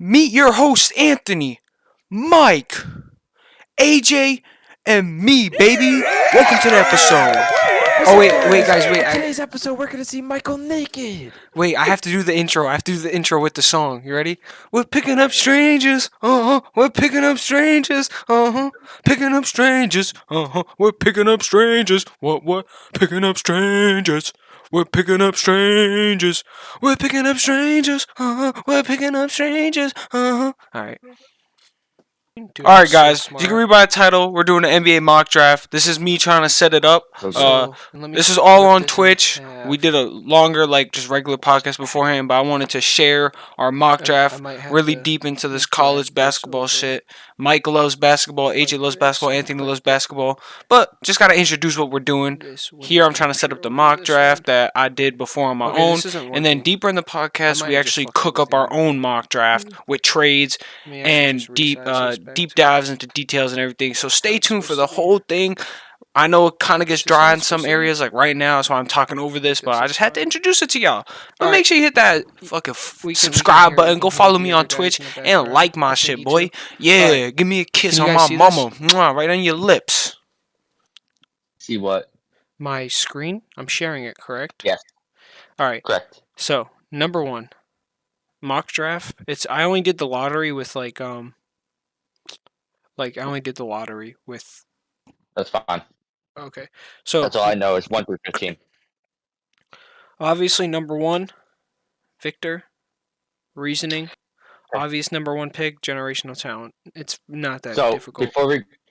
Meet your host, Anthony, Mike, AJ, and me, baby. Welcome to the episode. What's Oh, up, wait, guys, wait. On today's episode, we're gonna see Michael naked. Wait, I have to do the intro. I have to do the intro with the song. You ready? We're picking up strangers. We're picking up strangers. Picking up strangers. We're picking up strangers. What? Picking up strangers. We're picking up strangers. We're picking up strangers. We're picking up strangers. All right. Alright, guys. You can read by the title. We're doing an NBA mock draft. This is me trying to set it up. This is all on Twitch. We did a longer, just regular podcast beforehand, but I wanted to share our mock draft really deep into this college basketball shit. Mike loves basketball, AJ loves basketball, Anthony loves basketball, but just gotta introduce what we're doing. Here, I'm trying to set up the mock draft that I did before on my own, and then deeper in the podcast, we actually cook up our own mock draft with trades and deep dives into details and everything. So stay tuned for the whole thing. I know it kind of gets dry in some areas, like right now, that's why I'm talking over this, but I just had to introduce it to y'all. But make sure you hit that fucking subscribe button. Go follow me on Twitch and like my shit, boy. Yeah, give me a kiss on my mama. Mwah, right on your lips. See what? My screen? I'm sharing it, correct? Yes. Alright. Correct. So, number one. Mock draft. I only did the lottery with I only did the lottery with. That's fine. Okay, so that's all I know is 1 through 15. Obviously, number one, Victor. Reasoning. Obvious number one pick, generational talent. It's not that difficult.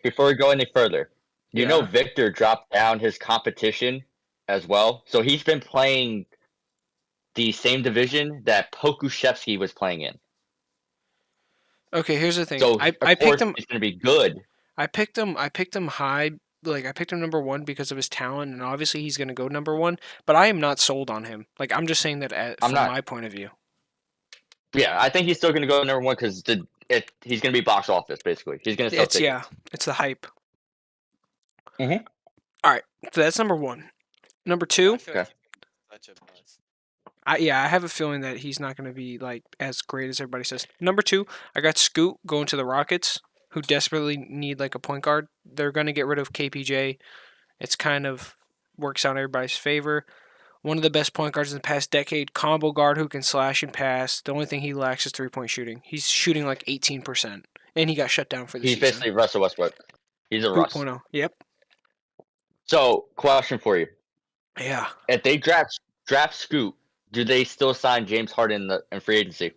Before we go any further, you know Victor dropped down his competition as well, so he's been playing the same division that Pokuševski was playing in. Okay, here's the thing. So I picked him. He's going to be good. I picked him high. I picked him number one because of his talent, and obviously he's going to go number one. But I am not sold on him. I'm just saying that from my point of view. Yeah, I think he's still going to go number one because he's going to be box office basically. He's going to sell tickets. It's the hype. Mm-hmm. All right, so that's number one. Number two. Okay. I have a feeling that he's not going to be as great as everybody says. Number two, I got Scoot going to the Rockets, who desperately need a point guard. They're going to get rid of KPJ. It's kind of works out in everybody's favor. One of the best point guards in the past decade, combo guard who can slash and pass. The only thing he lacks is 3-point shooting. He's shooting 18%, and he got shut down for the season. He's basically Russell Westbrook. He's a Russ. 2.0. Yep. So, question for you. Yeah. If they draft Scoot, do they still sign James Harden in free agency?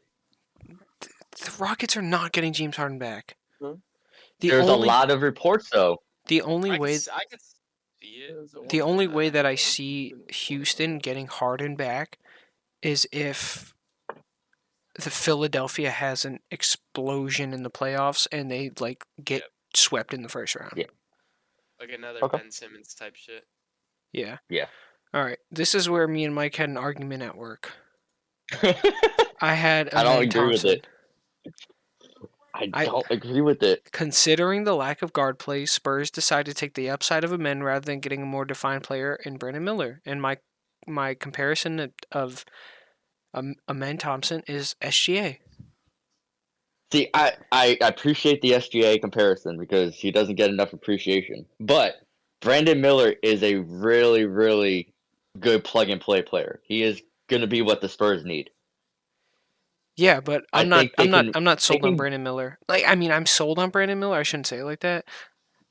The Rockets are not getting James Harden back. There's a lot of reports, though. The only way that I see Houston getting Harden back is if the Philadelphia has an explosion in the playoffs and they get swept in the first round. Yeah. Like another Ben Simmons type shit. Yeah. Yeah. All right. This is where me and Mike had an argument at work. I don't agree with it. I don't agree with it. Considering the lack of guard play, Spurs decided to take the upside of Amen rather than getting a more defined player in Brandon Miller. And my comparison of Amen Thompson is SGA. See, I appreciate the SGA comparison because he doesn't get enough appreciation. But Brandon Miller is a really, really good plug-and-play player. He is going to be what the Spurs need. Yeah, but I'm not sold on Brandon Miller. I'm sold on Brandon Miller. I shouldn't say it like that.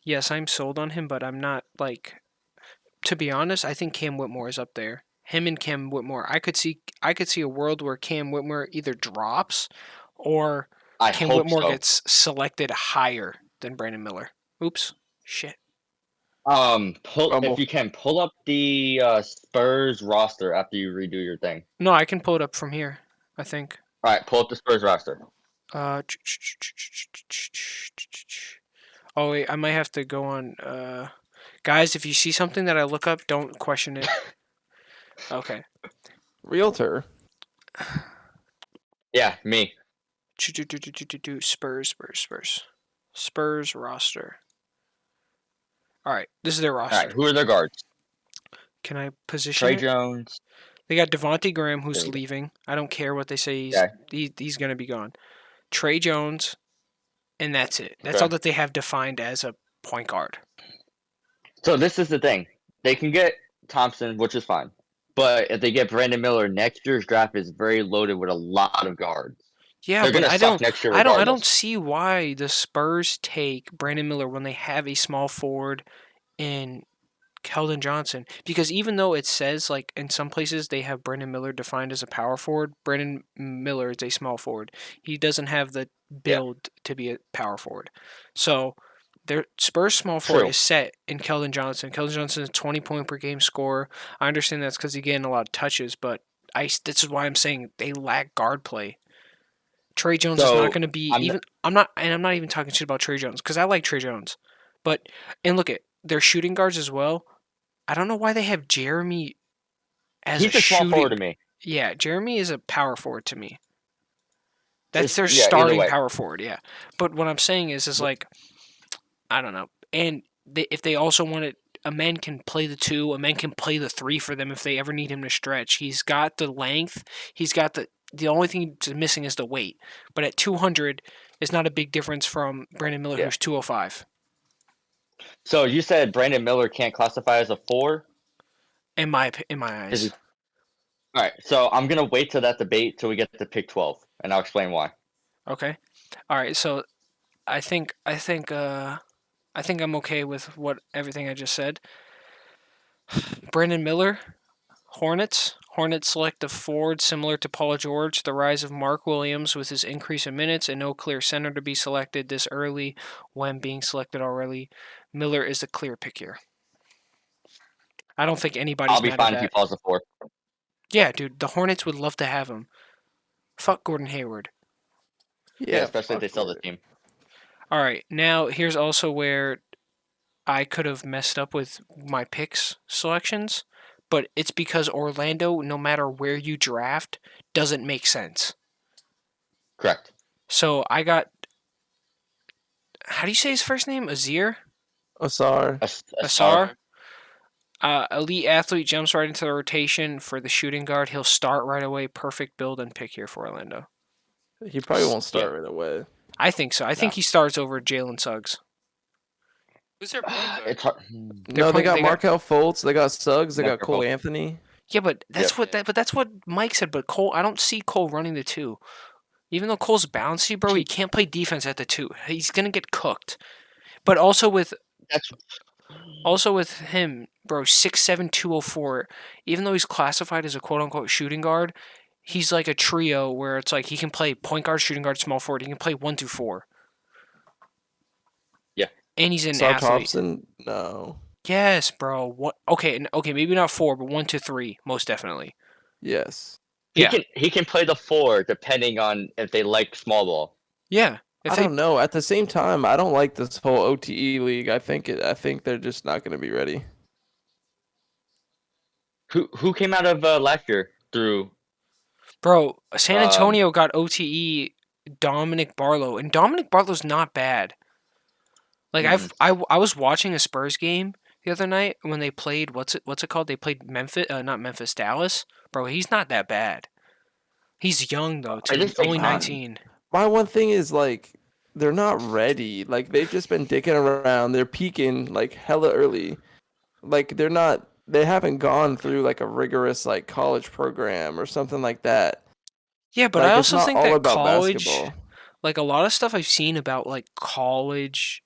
Yes, I'm sold on him, but I'm not to be honest, I think Cam Whitmore is up there. Him and Cam Whitmore. I could see a world where Cam Whitmore either drops or Cam Whitmore gets selected higher than Brandon Miller. Oops. Shit. If you can pull up the Spurs roster after you redo your thing. No, I can pull it up from here, I think. All right, pull up the Spurs roster. Oh wait, I might have to go on. Guys, if you see something that I look up, don't question it. Okay. Realtor. Yeah, me. Spurs roster. All right, this is their roster. All right, who are their guards? Can I position Trey Jones. They got Devontae Graham, who's leaving. I don't care what they say. He's going to be gone. Trey Jones, and that's it. That's Okay. all that they have defined as a point guard. So this is the thing. They can get Thompson, which is fine. But if they get Brandon Miller, next year's draft is very loaded with a lot of guards. Yeah, They're but gonna I suck don't. next year I don't regardless. see why the Spurs take Brandon Miller when they have a small forward in Keldon Johnson. Because even though it says like in some places they have Brandon Miller defined as a power forward, Brandon Miller is a small forward. He doesn't have the build to be a power forward. So their Spurs small forward True. is set in Keldon Johnson. Keldon Johnson is a 20-point per game scorer. I understand that's because he's getting a lot of touches, but this is why I'm saying they lack guard play. Trey Jones is So, not going to be I'm even. I'm not even talking shit about Trey Jones because I like Trey Jones, but and look at their shooting guards as well. I don't know why they have Jeremy as He's a a small shooting. forward to me. Yeah, Jeremy is a power forward to me. That's It's- their yeah, either starting way. power forward. Yeah, but what I'm saying is like, I don't know. And if they also wanted, a man can play the 2, a man can play the 3 for them if they ever need him to stretch. He's got the length. He's got the only thing he's missing is the weight. But at 200, it's not a big difference from Brandon Miller, Yeah. who's 205. So you said Brandon Miller can't classify as a 4? In my Is eyes. he- All right. So I'm gonna wait till that debate till we get to pick 12, and I'll explain why. Okay. All right. So I think I'm okay with everything I just said. Brandon Miller, Hornets. Hornets select a forward similar to Paul George. The rise of Mark Williams with his increase in minutes and no clear center to be selected this early when being selected already. Miller is the clear pick here. I don't think anybody's I'll be mad fine at if he that. falls to 4. Yeah, dude, the Hornets would love to have him. Fuck Gordon Hayward. Yeah, especially if fuck they sell the Gordon. team. All right, now here's also where I could have messed up with my picks selections, but it's because Orlando, no matter where you draft, doesn't make sense. Correct. So I got, how do you say his first name? Azir? Osar. Asar? Elite athlete, jumps right into the rotation for the shooting guard. He'll start right away. Perfect build and pick here for Orlando. He probably won't start right away. I think so. I think he starts over Jalen Suggs. Who's their point guard? It's hard. No, they got they got- Markel Fultz. They got Suggs. They got Markelle Cole Fultz. Anthony. Yeah, but that's Yep. that's what Mike said. But Cole, I don't see Cole running the 2. Even though Cole's bouncy, bro, he can't play defense at the 2. He's gonna get cooked. But also with him, bro, 6'7", 204. Even though he's classified as a quote unquote shooting guard, he's like a trio where it's like he can play point guard, shooting guard, small forward. He can play 1 through 4. Yeah. And he's an Saw athlete. Thompson. No. Yes, bro. What? Okay, maybe not 4, but 1 to 3, most definitely. Yes. He can play the 4 depending on if they like small ball. Yeah. If I they don't know. At the same time, I don't like this whole OTE league. I think they're just not going to be ready. Who came out of last year through? Bro, San Antonio got OTE Dominic Barlow, and Dominic Barlow's not bad. Like I was watching a Spurs game the other night when they played what's it called? They played Dallas. Bro, he's not that bad. He's young though, too. just Only think 19. My one thing is like they're not ready. Like they've just been dicking around. They're peaking like hella early. Like they haven't gone through like a rigorous like college program or something like that. Yeah, but Like, I it's also not think all that about college, basketball. like a lot of stuff I've seen about like college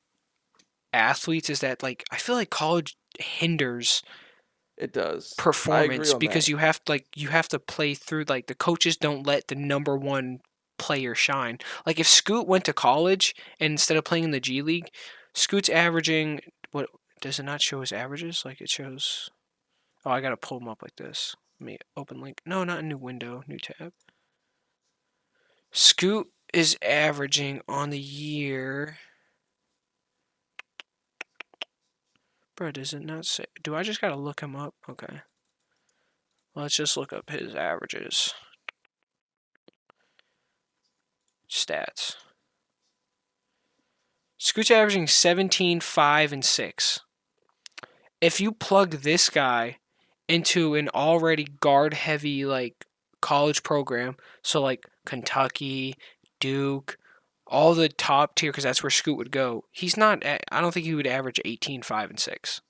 athletes is that like I feel like college hinders It does. performance because that. you have to play through, like the coaches don't let the number one player shine. Like if Scoot went to college and instead of playing in the G League, Scoot's averaging, what does it not show his averages? Like it shows, oh, I gotta pull them up like this. Let me open link. No, not a new window, new tab. Scoot is averaging on the year. Bro, does it not say? Do I just gotta look him up? Okay. Let's just look up his averages. Stats. Scoot's averaging 17, 5, and 6. If you plug this guy into an already guard-heavy like college program, so like Kentucky, Duke, all the top tier, because that's where Scoot would go. He's not. I don't think he would average 18, 5, and 6.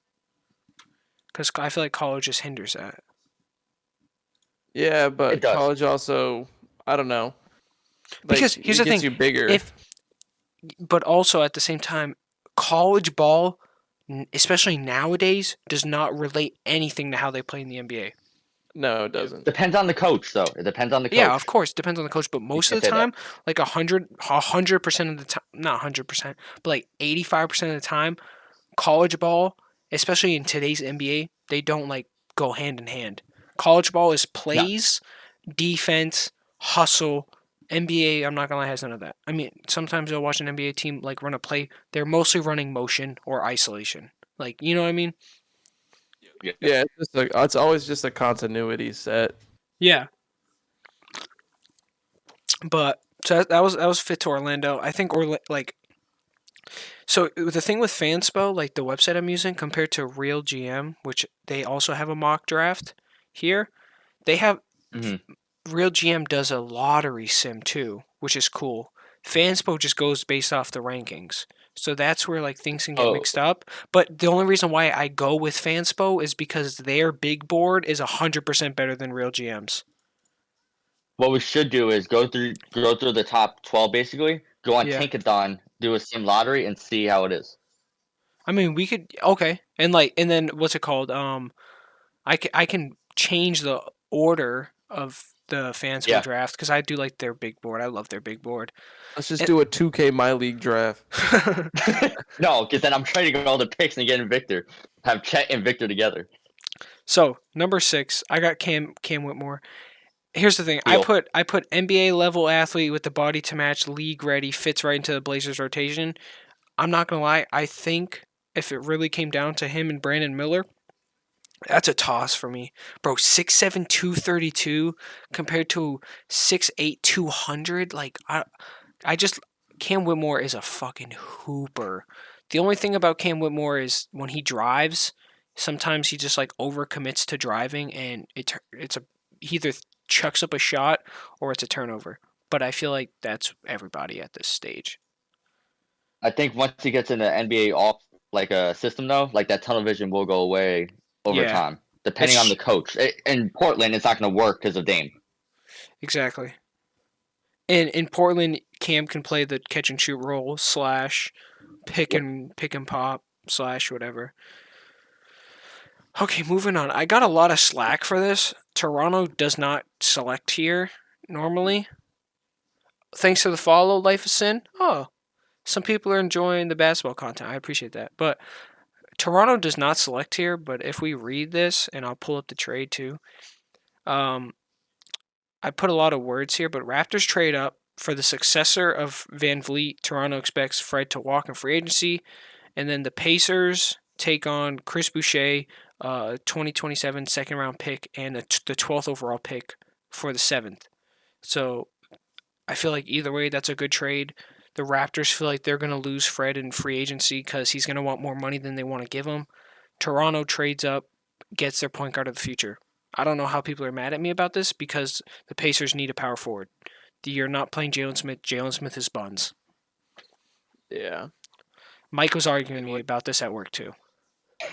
Because I feel like college just hinders that. Yeah, but It does. college also, I don't know. Because here's it the gets thing, you bigger. But also at the same time, college ball, especially nowadays, does not relate anything to how they play in the NBA. No, it doesn't. Depends on the coach, though. It depends on the coach. Yeah, of course, depends on the coach, but most of can't the say that. time, like 100% of the time, not 100%, but like 85% of the time, college ball, especially in today's NBA, they don't like go hand in hand. College ball is plays, defense, hustle. NBA, I'm not gonna lie, has none of that. I mean, sometimes you'll watch an NBA team like run a play. They're mostly running motion or isolation. Like, you know what I mean? Yeah, it's always just a continuity set. Yeah. But so that was fit to Orlando. I think like so the thing with Fanspo, like the website I'm using, compared to Real GM, which they also have a mock draft here, they have Mhm. Real GM does a lottery sim too, which is cool. Fanspo just goes based off the rankings. So that's where like things can get Oh. mixed up. But the only reason why I go with Fanspo is because their big board is 100% better than Real GM's. What we should do is go through the top 12 basically. Go on Yeah. Tinkathon, do a sim lottery, and see how it is. I mean, we could okay, and then what's it called? I can change the order of the Fanspo Yeah. draft because I do like their big board. I love their big board. Let's just And- do a 2K My League draft. No, because then I'm trying to get all the picks and get in Victor. Have Chet and Victor together. So number 6, I got Cam Whitmore. Here's the thing. I Deal. put NBA level athlete with the body to match, league ready, fits right into the Blazers rotation. I'm not gonna lie. I think if it really came down to him and Brandon Miller, that's a toss for me, bro. 6'7", 232 compared to 6'8", 200. Like I just Cam Whitmore is a fucking hooper. The only thing about Cam Whitmore is when he drives, sometimes he just like overcommits to driving, and he either chucks up a shot or it's a turnover. But I feel like that's everybody at this stage. I think once he gets in the NBA off like a system though, like that tunnel vision will go away over Yeah. time, depending on the coach. In Portland, it's not going to work because of Dame. Exactly. And in Portland, Cam can play the catch and shoot role / pick and pop / whatever. Okay, moving on. I got a lot of slack for this. Toronto does not select here normally. Thanks to the follow, Life of Sin. Oh, some people are enjoying the basketball content. I appreciate that. But Toronto does not select here. But if we read this, and I'll pull up the trade too. I put a lot of words here, but Raptors trade up for the successor of Van Vliet. Toronto expects Fred to walk in free agency. And then the Pacers take on Chris Boucher, 2027 second round pick, and the 12th overall pick for the 7th. So I feel like either way, that's a good trade. The Raptors feel like they're going to lose Fred in free agency because he's going to want more money than they want to give him. Toronto trades up, gets their point guard of the future. I don't know how people are mad at me about this because the Pacers need a power forward. You're not playing Jalen Smith. Jalen Smith is buns. Yeah. Mike was arguing with me about this at work too.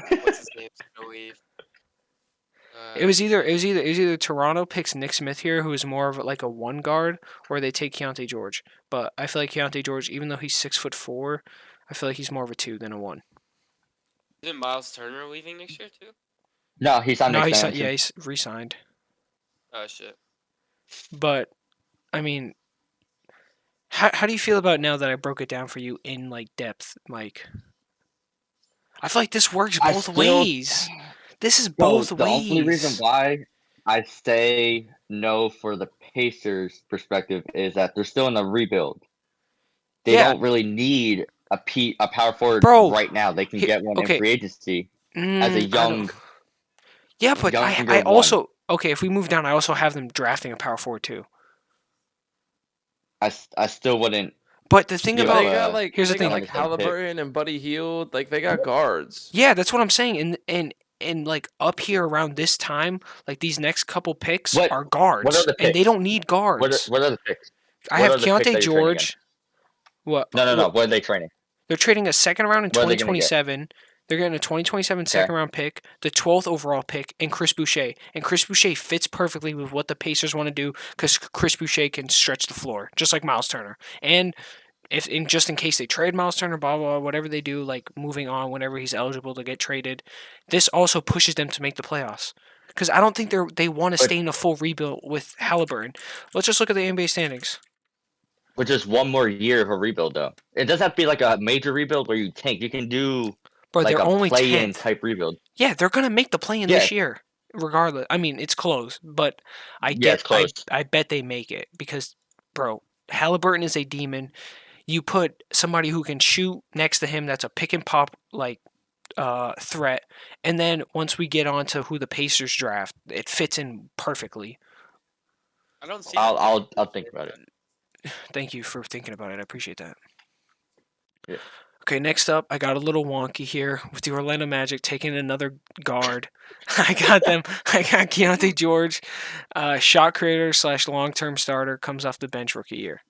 What's his name? No leave. It was either Toronto picks Nick Smith here, who is more of like a one guard, or they take Keontae George. But I feel like Keontae George, even though he's 6'4", I feel like he's more of a 2 than a 1. Isn't Miles Turner leaving next year too? No, he's on No, extension. he's re-signed. Oh shit. But I mean, how do you feel about now that I broke it down for you in like depth, Mike? I feel like this works I both still- ways. This is Bro, both the ways. only reason why I say no for the Pacers perspective is that they're still in a rebuild. They Yeah. don't really need a power forward Bro, right now. They can get one okay. in free agency as a I don't- young. Yeah, but younger I one. also okay. If we move down, I also have them drafting a power forward too. I still wouldn't. But the thing Yeah, about They got like here's the they thing. got like Halliburton and Buddy Hield. Like they got guards. Yeah, that's what I'm saying. And like up here around this time, like these next couple picks What- are guards, what are the and they picks? don't need guards. What are the picks? I what have are the picks that Keontae you're trading George. What? No. What are they training? They're trading a second round in What are they gonna get? 2027. They're getting a 2027 second round pick, the 12th overall pick, and Chris Boucher. And Chris Boucher fits perfectly with what the Pacers want to do because Chris Boucher can stretch the floor, just like Miles Turner. And just in case they trade Miles Turner, blah, blah, blah, whatever they do, like moving on whenever he's eligible to get traded, this also pushes them to make the playoffs. Because I don't think they want to But- stay in a full rebuild with Halliburton. Let's just look at the NBA standings. With just one more year of a rebuild, though. It doesn't have to be like a major rebuild where you tank. You can do Bro, like they're a only play-in 10th. type rebuild. Yeah, they're gonna make the play in Yeah. this year, regardless. I mean, it's close, but It's close. I bet they make it because, bro, Halliburton is a demon. You put somebody who can shoot next to him that's a pick and pop threat, and then once we get on to who the Pacers draft, it fits in perfectly. I don't see. I'll think about it. Thank you for thinking about it. I appreciate that. Yeah. Okay, next up, I got a little wonky here with the Orlando Magic taking another guard. I got Keontae George, shot creator / long-term starter, comes off the bench rookie year.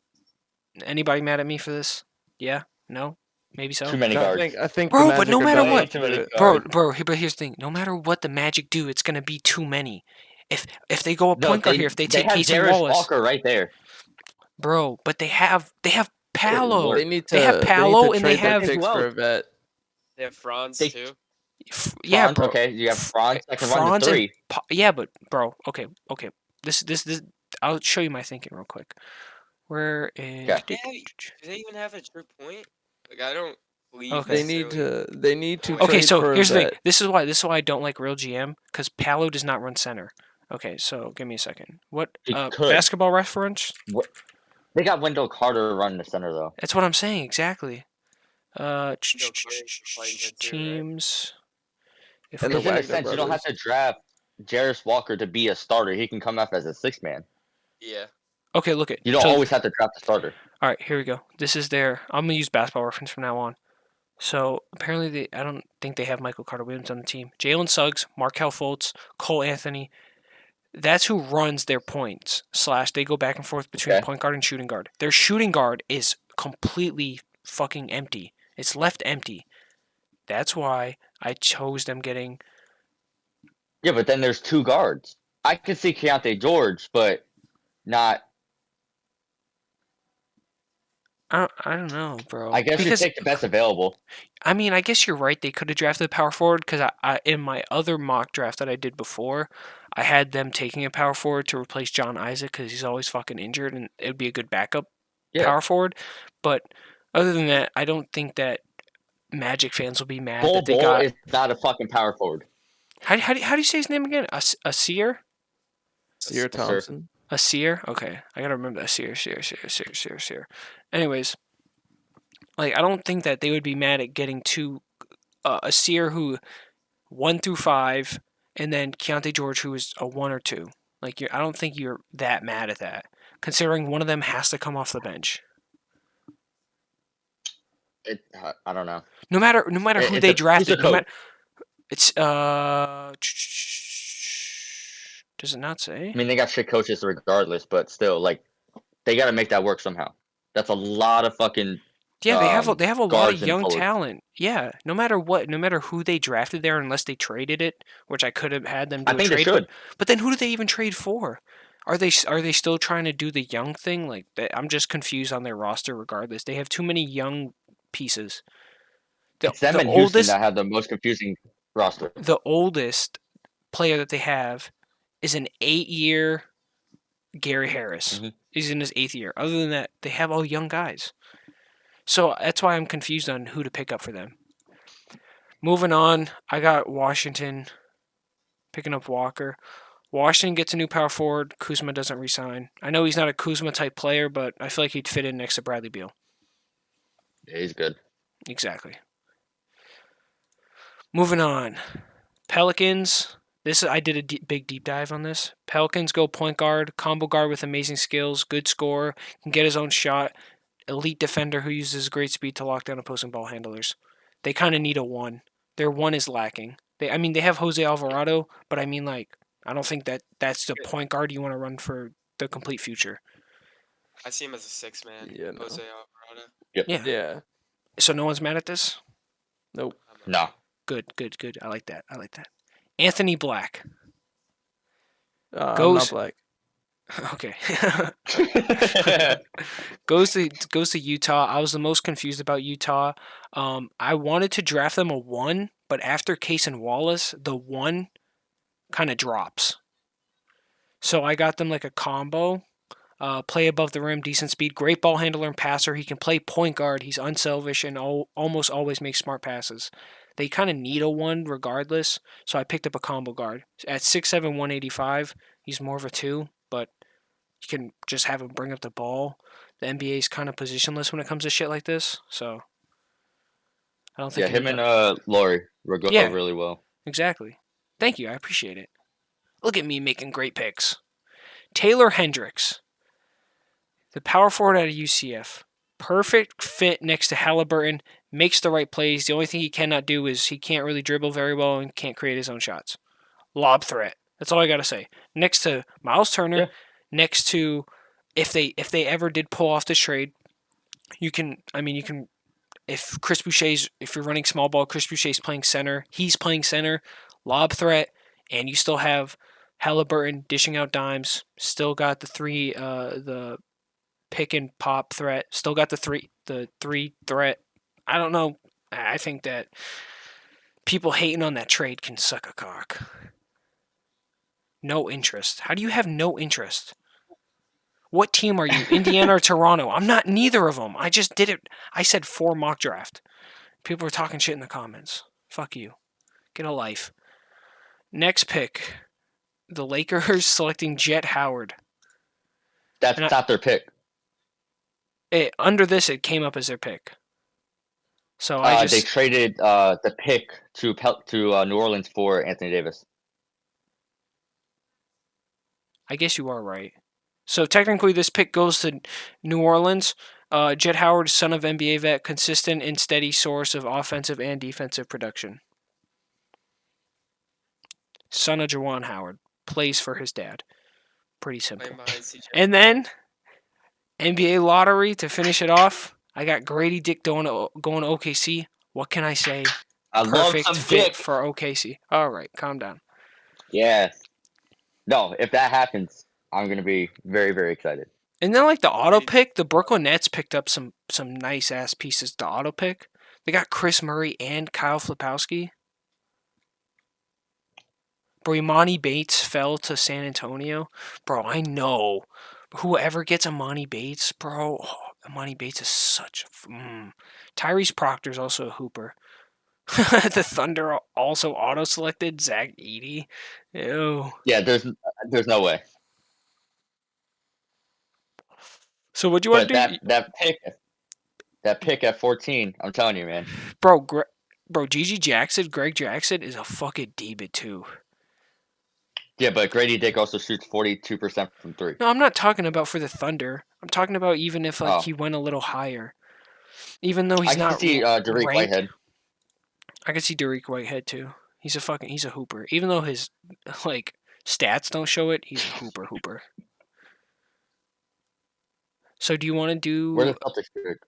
Anybody mad at me for this? Yeah? No? Maybe so? Too many I guards. think Bro, the but Magic no are matter done what- with it. But here's the thing. No matter what the Magic do, it's going to be too many. If they go a No, point guard here, if they take have Casey Darius Wallace, Walker right there. bro, but they have Paolo. They need to. They have need Paolo to and they trade their have- picks for a vet. They have Franz They- too. Yeah, Franz, bro. Okay, you have Franz. I can run Franz to and 3. Yeah, but bro, okay. This. I'll show you my thinking real quick. Where is? Okay. Do they even have a true point? Like I don't believe. Okay. They need to. They need to. Okay, trade so for a here's the thing. vet. This is why I don't like real GM because Paolo does not run center. Okay, so give me a second. What He could. basketball reference? They got Wendell Carter running the center though. That's what I'm saying exactly. Carter's playing good too, right? Teams. If And we the Because in a Wagner sense, you don't have brothers. to draft Jarris Walker to be a starter. He can come up as a 6-man. Yeah. Okay, look at You don't so- always have to draft a starter. All right, here we go. This is their. I'm gonna use basketball reference from now on. So apparently, I don't think they have Michael Carter Williams on the team. Jalen Suggs, Markel Fultz, Cole Anthony. That's who runs their points. / they go back and forth between Okay. point guard and shooting guard. Their shooting guard is completely fucking empty. It's left empty. That's why I chose them getting. Yeah, but then there's 2 guards. I could see Keontae George, but not. I don't know, bro. I guess you because take the best available. I mean, I guess you're right. They could have drafted a power forward because I in my other mock draft that I did before, I had them taking a power forward to replace John Isaac because he's always fucking injured and it would be a good backup Yeah. power forward. But other than that, I don't think that Magic fans will be mad Bol that they Bol got. is not a fucking power forward. How do you say his name again? Asir? Sear Thompson. Asir? Okay, I gotta remember that. Asir. Anyways, like I don't think that they would be mad at getting Asir who 1 through 5, and then Keontae George who is a 1 or 2. Like I don't think you're that mad at that, considering one of them has to come off the bench. I don't know. No matter who It's they a piece drafted, of no code. matter it's does it not say? I mean, they got shit coaches regardless, but still, like, they got to make that work somehow. That's a lot of fucking. Yeah, they have a lot guards of and young forwards. talent. Yeah, no matter who they drafted there, unless they traded it, which I could have had them do I think a they trade. should. But then who do they even trade for? Are they still trying to do the young thing? Like I'm just confused on their roster. Regardless, they have too many young pieces. It's them and Houston that have the most confusing roster. The oldest player that they have is an 8-year Gary Harris. Mhm. He's in his 8th year. Other than that, they have all young guys. So that's why I'm confused on who to pick up for them. Moving on, I got Washington picking up Walker. Washington gets a new power forward. Kuzma doesn't resign. I know he's not a Kuzma type player, but I feel like he'd fit in next to Bradley Beal. Yeah, he's good. Exactly. Moving on. Pelicans. I did a big deep dive on this. Pelicans go point guard, combo guard with amazing skills, good scorer, can get his own shot, elite defender who uses great speed to lock down opposing ball handlers. They kind of need a 1. Their 1 is lacking. They have Jose Alvarado, but I mean, like, I don't think that's the point guard you want to run for the complete future. I see him as a 6-man. Yeah, no. Jose Alvarado. Yeah. Yeah. So no one's mad at this? Nope. No. Good. I like that. Anthony Black. I'm Goes- not black. Okay. goes to Utah. I was the most confused about Utah. I wanted to draft them a 1, but after Case and Wallace, the 1 kind of drops. So I got them like a combo. Play above the rim, decent speed, great ball handler and passer. He can play point guard. He's unselfish and almost always makes smart passes. They kind of need a 1 regardless, so I picked up a combo guard. At 6'7", 185, he's more of a 2, but you can just have him bring up the ball. The NBA is kind of positionless when it comes to shit like this, so I don't think. Yeah, him and Laurie will go Yeah. really well. Exactly. Thank you. I appreciate it. Look at me making great picks. Taylor Hendricks, the power forward out of UCF. Perfect fit next to Halliburton. Makes the right plays. The only thing he cannot do is he can't really dribble very well and can't create his own shots. Lob threat. That's all I got to say. Next to Miles Turner. Yeah. Next to, if they ever did pull off this trade, you can, if Chris Boucher's, if you're running small ball, Chris Boucher's playing center, he's playing center, lob threat, and you still have Halliburton dishing out dimes, still got the pick and pop threat, still got the three threat. I don't know. I think that people hating on that trade can suck a cock. No interest. How do you have no interest? What team are you? Indiana or Toronto? I'm not neither of them. I just did it. I said 4 mock draft. People were talking shit in the comments. Fuck you. Get a life. Next pick. The Lakers selecting Jet Howard. That's And not their pick. Under this, it came up as their pick. So I They traded the pick to New Orleans for Anthony Davis. I guess you are right. So technically, this pick goes to New Orleans. Jet Howard, son of NBA vet, consistent and steady source of offensive and defensive production. Son of Juwan Howard, plays for his dad. Pretty simple. Playing behind CJ. And then NBA lottery to finish it off. I got Grady Dick going to OKC. What can I say? I love Perfect some fit dick. for OKC. All right, calm down. Yes. No, if that happens, I'm gonna be very, very excited. And then like the auto Grady- pick, the Brooklyn Nets picked up some nice ass pieces to auto pick. They got Chris Murray and Kyle Flipowski. Bro, Imani Bates fell to San Antonio. Bro, I know. Whoever gets Imani Bates, bro, Imani Bates is such a... Tyrese Proctor's also a hooper. The Thunder also auto-selected Zach Edey. Ew. Yeah, there's no way. So what'd you want But to do? that pick at 14, I'm telling you, man. Bro, Greg Jackson is a fucking demon too. Yeah, but Grady Dick also shoots 42% from 3. No, I'm not talking about for the Thunder. I'm talking about even if like Oh. he went a little higher. Even though I he's can not see Derek ranked. Whitehead. I can see Derek Whitehead too. He's a hooper. Even though his like stats don't show it, he's a hooper. So do you want to do Where the Celtics pick?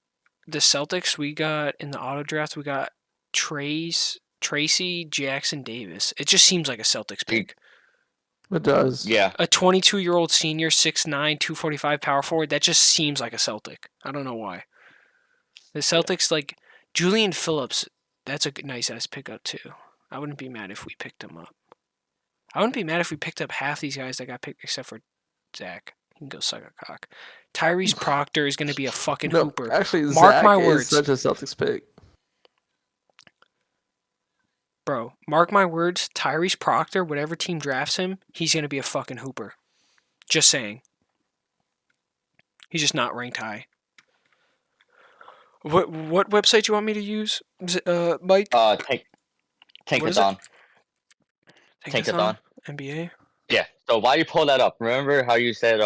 the Celtics? We got in the auto draft. We got Tracy Jackson Davis. It just seems like a Celtics pick. It does. Yeah, A 22-year-old senior, 6'9", 245 power forward. That just seems like a Celtic. I don't know why. The Celtics, like Julian Phillips, that's a nice ass pickup too. I wouldn't be mad if we picked him up. I wouldn't be mad if we picked up half these guys that got picked except for Zach. He can go suck a cock. Tyrese Proctor is going to be a fucking No, hooper. actually, Mark Zach my is words. such a Celtics pick. Bro, mark my words, Tyrese Proctor, whatever team drafts him, he's going to be a fucking hooper. Just saying. He's just not ranked high. What website do you want me to use, Mike? Tankathon. Tankathon. NBA? Yeah. So why you pull that up? Remember how you said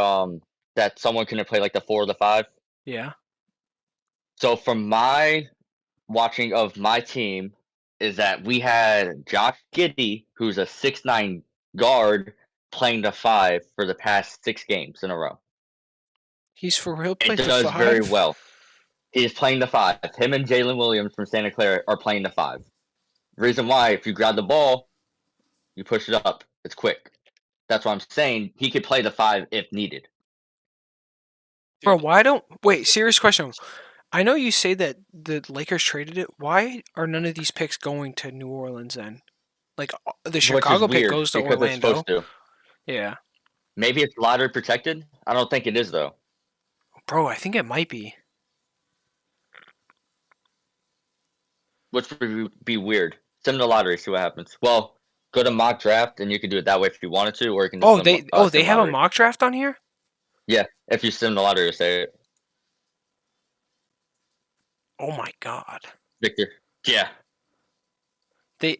that someone couldn't play like the 4 or the 5? Yeah. So from my watching of my team is that we had Josh Giddey, who's a 6'9" guard, playing the 5 for the past 6 games in a row. He's for real It playing the does very 5? well. He is playing the 5. Him and Jalen Williams from Santa Clara are playing the 5. Reason why, if you grab the ball, you push it up. It's quick. That's what I'm saying. He could play the 5 if needed. Bro, Dude, why don't... Wait, serious question. I know you say that the Lakers traded it. Why are none of these picks going to New Orleans then? Like, the Which is Chicago pick weird goes to because it's Orlando. supposed to. Yeah. Maybe it's lottery protected? I don't think it is, though. Bro, I think it might be. Which would be weird. Send the lottery, see what happens. Well, go to mock draft, and you can do it that way if you wanted to, or you can just They sim have a lottery. mock draft on here? Yeah, if you sim the lottery, say it. Oh my god. Victor. Yeah.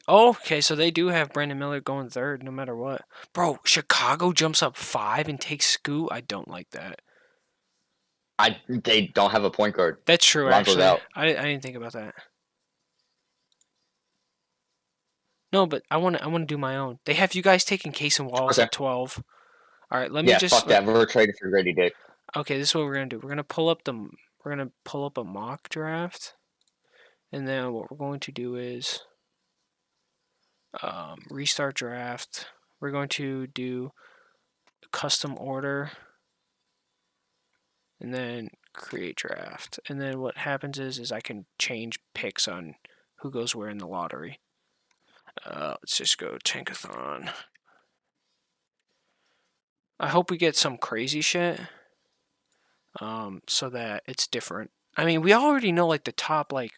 Okay, so they do have Brandon Miller going third no matter what. Bro, Chicago jumps up 5 and takes Scoot. I don't like that. They don't have a point guard. That's true, Lonzo's actually. out. I didn't think about that. No, but I want to do my own. They have you guys taking Case and Wallace Okay. at 12. All right, let me Yeah, just... fuck that. We're trading for Grady Dick. Okay, this is what we're going to do. We're going to pull up a mock draft. And then what we're going to do is restart draft. We're going to do custom order. And then create draft. And then what happens is I can change picks on who goes where in the lottery. Let's just go Tankathon. I hope we get some crazy shit. So that it's different. I mean, we already know like the top like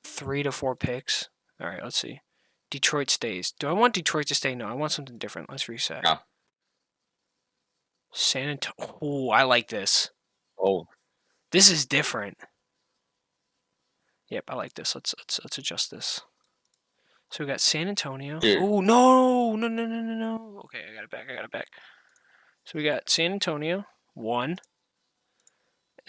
3 to 4 picks. All right, let's see. Detroit stays. Do I want Detroit to stay? No, I want something different. Let's reset. No. San Antonio. Oh, I like this. Oh, This is different. Yep, I like this. Let's adjust this. So we got San Antonio. Dude. Oh no. Okay, I got it back. So we got San Antonio 1.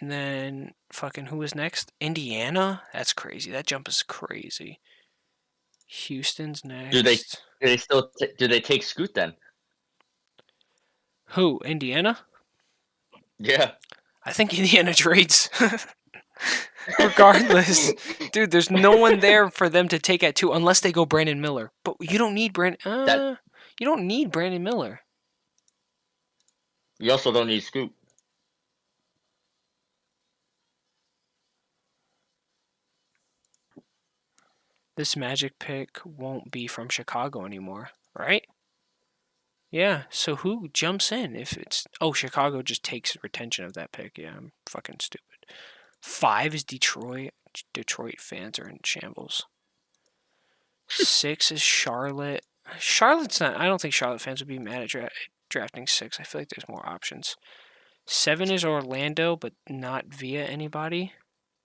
And then fucking who was next? Indiana? That's crazy. That jump is crazy. Houston's next. do they take Scoot then? Who? Indiana? Yeah. I think Indiana trades. Regardless. Dude, there's no one there for them to take at 2 unless they go Brandon Miller. But you don't need Brandon Miller. You also don't need Scoot. This Magic pick won't be from Chicago anymore, right? Yeah, so who jumps in if it's... Oh, Chicago just takes retention of that pick. Yeah, I'm fucking stupid. 5 is Detroit. Detroit fans are in shambles. 6 is Charlotte. Charlotte's not... I don't think Charlotte fans would be mad at drafting 6. I feel like there's more options. 7 is Orlando, but not via anybody.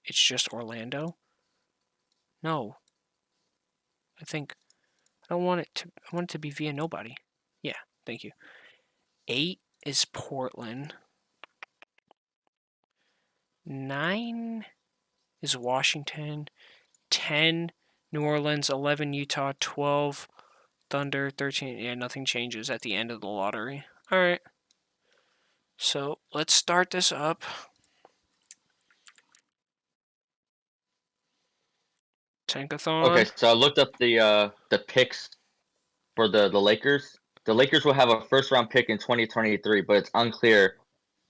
It's just Orlando. No. I want it to be via nobody. Yeah, thank you. 8 is Portland. 9 is Washington. 10, New Orleans. 11, Utah. 12, Thunder. 13, yeah, nothing changes at the end of the lottery. All right. So let's start this up. Tankathon. Okay, so I looked up the picks for the Lakers. The Lakers will have a first round pick in 2023, but it's unclear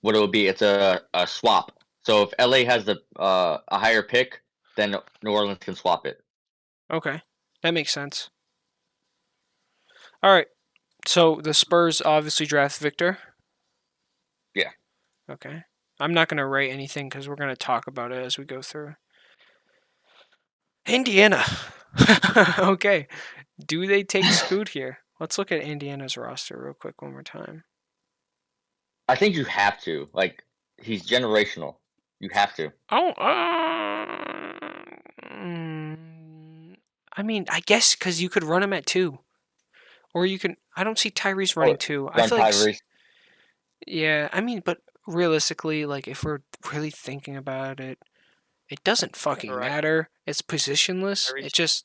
what it will be. It's a swap. So if LA has a higher pick, then New Orleans can swap it. Okay, that makes sense. All right, so the Spurs obviously draft Victor. Yeah. Okay, I'm not gonna rate anything because we're gonna talk about it as we go through. Indiana. Okay, do they take Scoot here? Let's look at Indiana's roster real quick one more time. I think you have to. Like, he's generational. You have to. Oh, I mean, I guess because you could run him at 2, or you can. I don't see Tyrese running 2. I Run feel like. Tyrese. Yeah, I mean, but realistically, like if we're really thinking about it, it doesn't fucking Correct. matter. It's positionless. Tyrese.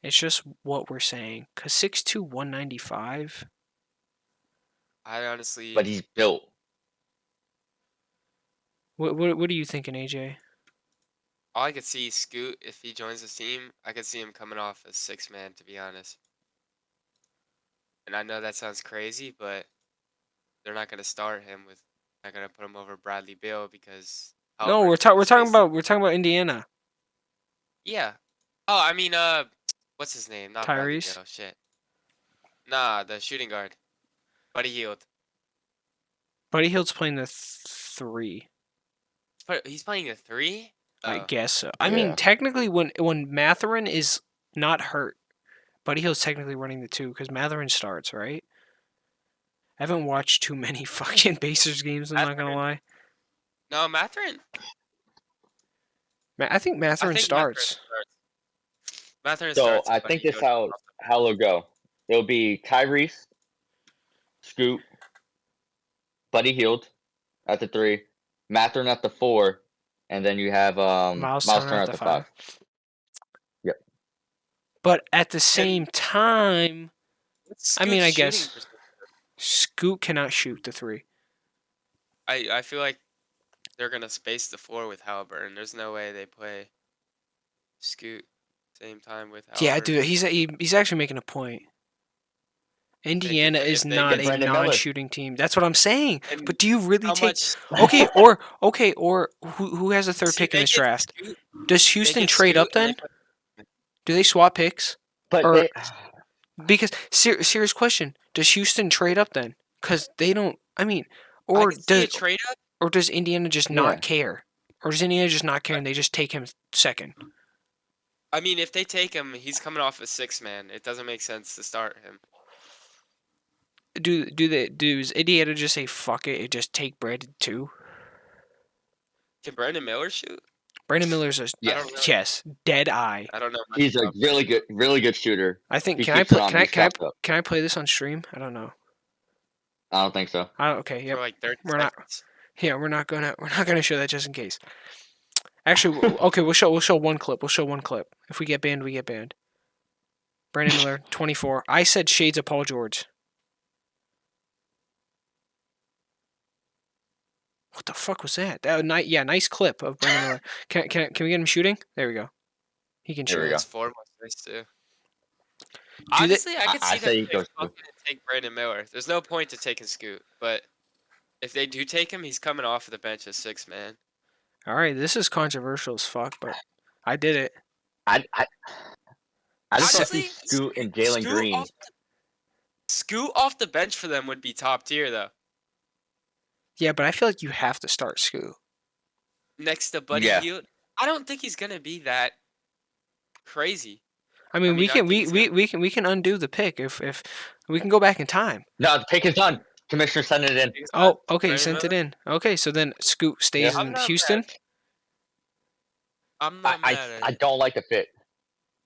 It's just what we're saying. Cause 6'2", 195. I honestly, but he's built. What are you thinking, AJ? all I could see Scoot if he joins this team. I could see him coming off as 6-man, to be honest. And I know that sounds crazy, but they're not gonna start him with. Not gonna put him over Bradley Beal because. No, Halliburton can space we're talking about Indiana. Yeah. Oh, I mean, what's his name? Not Bradley Tyrese? Beal. Shit. Nah, the shooting guard. Buddy Hield. Buddy Hield's playing the 3. But he's playing a 3? I Oh. guess so. I mean, Yeah. technically, when Matherin is not hurt, Buddy Hield's technically running the 2 because Matherin starts, right? I haven't watched too many fucking Pacers games. I'm not gonna lie. No, Matherin. I think Matherin starts. Matherin So starts. I but think he this goes- how it'll go. It'll be Tyrese, Scoot, Buddy Hield at the 3, Matherin at the 4, and then you have Miles Miles Turner Turner at at the the 5. 5. Yep. But at the same time, what's I mean, I Scoot's shooting guess- percentage? Scoot cannot shoot the 3. I feel like they're gonna space the 4 with Halliburton. There's no way they play Scoot same time with Halliburton. Yeah, dude, he's actually making a point. Indiana if is they not get a Brandon Miller. non-shooting team. That's what I'm saying. And But do you really how take? much? Or who has the third See, pick in they this get draft? Scoot- Does they Houston get trade up Scoot and then? they put- Do they swap picks? But Or- they, Because serious question: does Houston trade up then? Because they don't. I mean, I or could see a does trade up. Indiana just Yeah. not care? Or does Indiana just not care and they just take him second? I mean, if they take him, he's coming off a 6-man. It doesn't make sense to start him. Does Indiana just say fuck it and just take Brandon too? Can Brandon Miller shoot? Brandon Miller's a Yeah. don't know. yes, dead eye. I don't know. much he's a about really good shooter. I think He can I keeps it play on, can I he's can I strapped up. can I play this on stream? I don't know. I don't think so. Okay, for yep. like 30 We're not- seconds. Yeah, we're not gonna show that just in case. Actually, okay, we'll show one clip. We'll show one clip. If we get banned, we get banned. Brandon Miller, 24. I said shades of Paul George. What the fuck was that? Nice clip of Brandon Miller. Can we get him shooting? There we go. He can There we shoot. go. It's 4 more nice too. Do they- Honestly, I could I see say he them goes fucking take Brandon Miller. There's no point to taking Scoot, but if they do take him, he's coming off of the bench as 6-man. All right, this is controversial as fuck, but I did it. I just don't see Honestly, Scoot and Jalen Scoot Green. Scoot off the bench for them would be top tier though. Yeah, but I feel like you have to start Scoot. Next to Buddy Yeah. Hield. I don't think he's gonna be that crazy. I mean, mean, I think he's we can undo the pick if we can go back in time. No, the pick is done. Commissioner sent it in. Oh, okay, you Brandon sent it Miller? in. Okay, so then Scoot stays Yeah. I'm in not Houston. mad. I'm not mad at I it. don't like the fit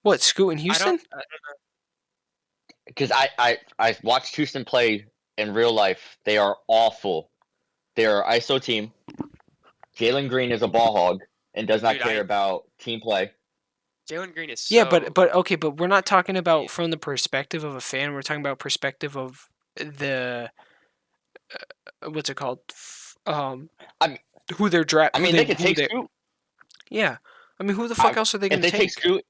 What, Scoot in I Houston? don't know. because I watched Houston play in real life. They are awful. They are an ISO team. Jalen Green is a ball hog and does not Dude, care about team play. Jalen Green is Yeah, so but okay, but we're not talking about from the perspective of a fan. We're talking about perspective of the what's it called? I mean- who they're draft. I mean, they could take they, Scoot. Yeah, I mean, who the fuck else are they If gonna they take Scoot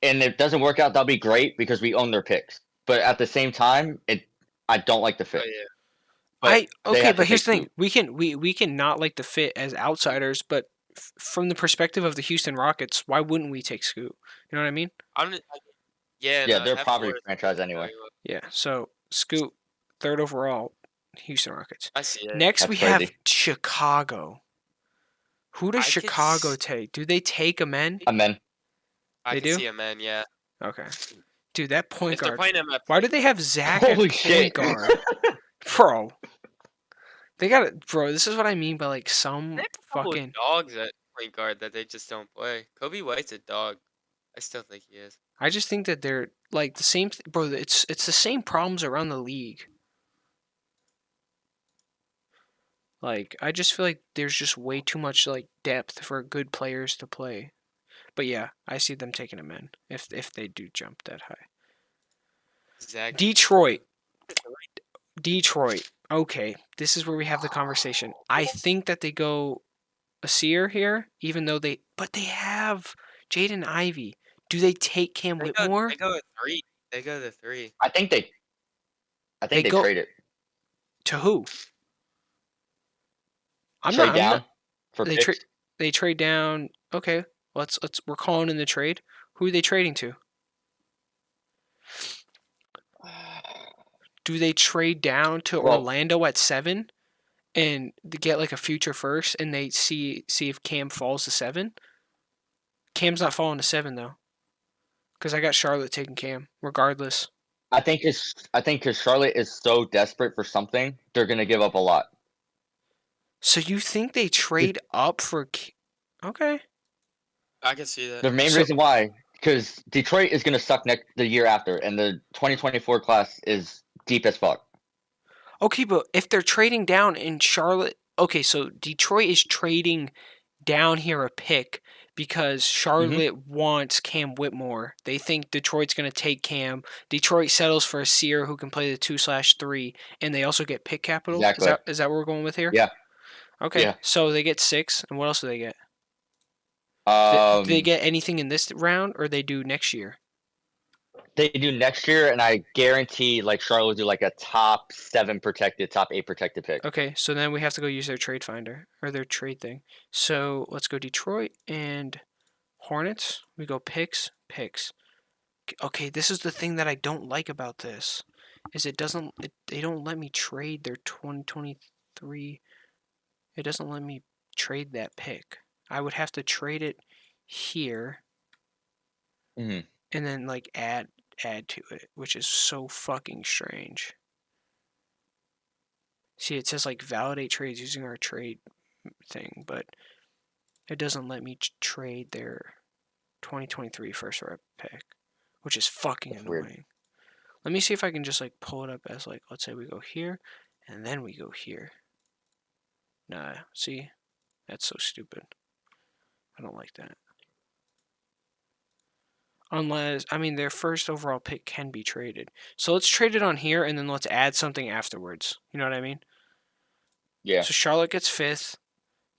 and it doesn't work out, that'll be great because we own their picks. But at the same time, I don't like the oh, fit. yeah. But they Okay, have to but here's the take thing: we can not like the fit as outsiders, but from the perspective of the Houston Rockets, why wouldn't we take Scoot? You know what I mean? Yeah, Yeah, no, they're a have poverty Flores franchise anyway. very well. Yeah. So Scoot, third overall, Houston Rockets. I see it. Next, That's we have crazy. Chicago. Who does I could Chicago s- take? Do they take a men? Amen. I They can do? see him, man. Yeah. Okay. Dude, that point If they're guard. playing him at Why do they have Zach at Holy point shit. guard? Bro. They got it. Bro, this is what I mean by like some they have a couple of fucking. dogs at point guard that they just don't play. Kobe White's a dog. I still think he is. I just think that they're like the same. Bro, it's the same problems around the league. Like, I just feel like there's just way too much like depth for good players to play. But yeah, I see them taking a men if they do jump that high. Zach. Detroit. Detroit. Okay, this is where we have the conversation. I think that they go a seer here, even though they have Jaden Ivey. Do they take Cam Whitmore? They go to 3. They go to 3. I think they They go trade it. to who? I'm Trade not. down for They picks. They trade down. Okay, let's. We're calling in the trade. Who are they trading to? Do they trade down to Well- Orlando at 7 and get like a future first, and they see if Cam falls to 7? Cam's not falling to 7 though, because I got Charlotte taking Cam regardless. I think because Charlotte is so desperate for something, they're gonna give up a lot. So you think they trade up for? Okay. I can see that. The main So- reason why, because Detroit is gonna suck the year after, and the 2024 class is deep as fuck. Okay, but if they're trading down in Charlotte, okay, so Detroit is trading down here a pick because Charlotte wants Cam Whitmore. They think Detroit's going to take Cam. Detroit settles for a seer who can play the 2/3, and they also get pick capital. Exactly. Is that what we're going with here? Yeah. Okay, Yeah. so they get 6, and what else do they get? Do they get anything in this round, or they do next year? They do next year, and I guarantee like Charlotte will do like a top 7 protected, top 8 protected pick. Okay, so then we have to go use their trade finder or their trade thing. So let's go Detroit and Hornets. We go picks. Okay, this is the thing that I don't like about this, is they don't let me trade their 2023. It doesn't let me trade that pick. I would have to trade it here Mhm. and then like add to it, which is so fucking strange. See, it says like validate trades using our trade thing, but it doesn't let me trade their 2023 first round pick, which is fucking That's weird. annoying. Let me see if I can just like pull it up as like, let's say we go here and then we go here. Nah, see? That's so stupid. I don't like that. Unless, I mean, their first overall pick can be traded. So let's trade it on here and then let's add something afterwards. You know what I mean? Yeah. So Charlotte gets 5th.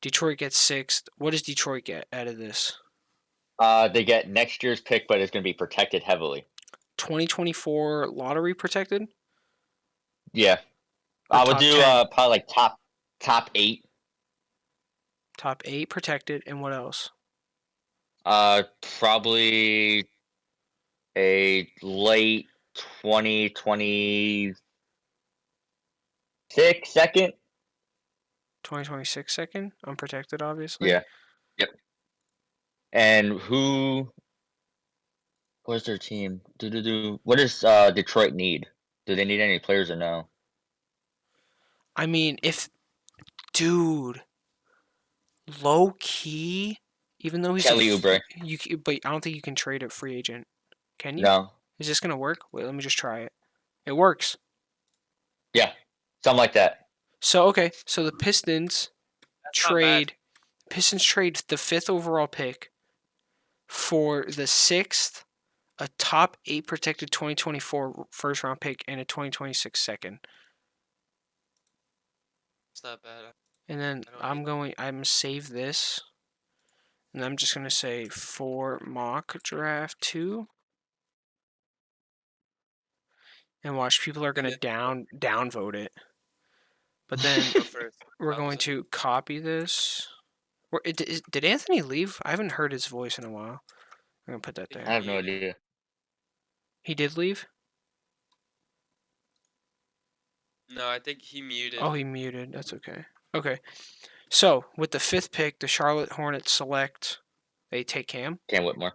Detroit gets 6th. What does Detroit get out of this? They get next year's pick, but it's gonna be protected heavily. 2024 lottery protected? Yeah. Or I would top do 10? probably like top 8. Top 8 protected, and what else? Probably a late 2026 second. 2026 second? Unprotected, obviously. Yeah. Yep. And what's their team? What does Detroit need? Do they need any players or no? I mean, dude, low key, even though he's Kelly Oubre. but I don't think you can trade a free agent. Can you? No. Is this gonna work? Wait, let me just try it. It works. Yeah. Something like that. So okay, so the Pistons That's not bad. trade the 5th overall pick for the 6th, a top 8 protected 2024 first round pick, and a 2026 second. It's not bad. And then I don't I'm save this. And I'm just gonna say for mock draft 2. And watch, people are gonna Yeah. downvote it. But then Go first. we're going Opposite. to copy this. Did Anthony leave? I haven't heard his voice in a while. I'm gonna put that I there. have no idea. He did leave? No, I think he muted. Oh, he muted. That's okay. Okay. So with the 5th pick, the Charlotte Hornets select. They take Cam. Cam Whitmore.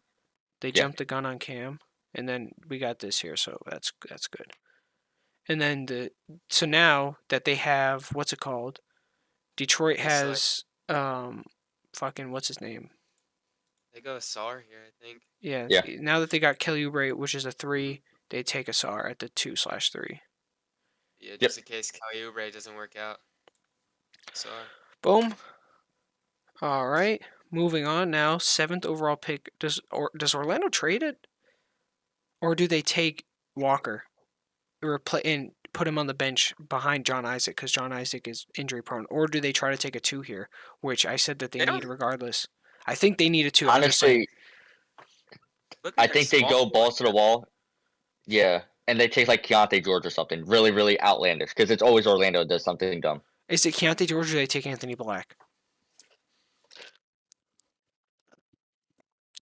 They Yeah. jumped the gun on Cam, and then we got this here, so that's good. And then so now that they have, what's it called? Detroit They has fucking what's his name? They go Sar here, I think. Yeah. Yeah. Now that they got Kelly Oubre, which is a 3, they take a SAR at the 2/3. Yeah, just in case Kelly Oubre doesn't work out. Sar. Boom. All right. Moving on now. 7th overall pick. Does Orlando trade it, or do they take Walker? And put him on the bench behind John Isaac because John Isaac is injury prone, or do they try to take a 2 here, which I said that they They need don't- regardless. I think they need a 2. I'm just saying. Honestly, Look at I their think they small go forward balls to the depth. wall. Yeah, and they take like Keontae George or something really, really outlandish because it's always Orlando does something dumb. Is it Keontae George or do they take Anthony Black?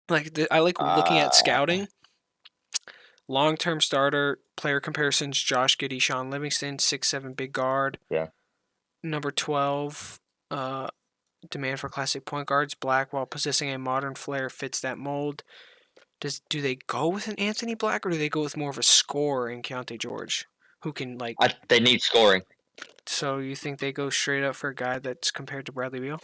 I like looking at scouting. Long-term starter, player comparisons, Josh Giddey, Sean Livingston, 6'7" big guard. Yeah. Number 12, demand for classic point guards, Black, while possessing a modern flair, fits that mold. Do they go with an Anthony Black or do they go with more of a scorer in Keontae George? Who can They need scoring. so you think they go straight up for a guy that's compared to Bradley Beal?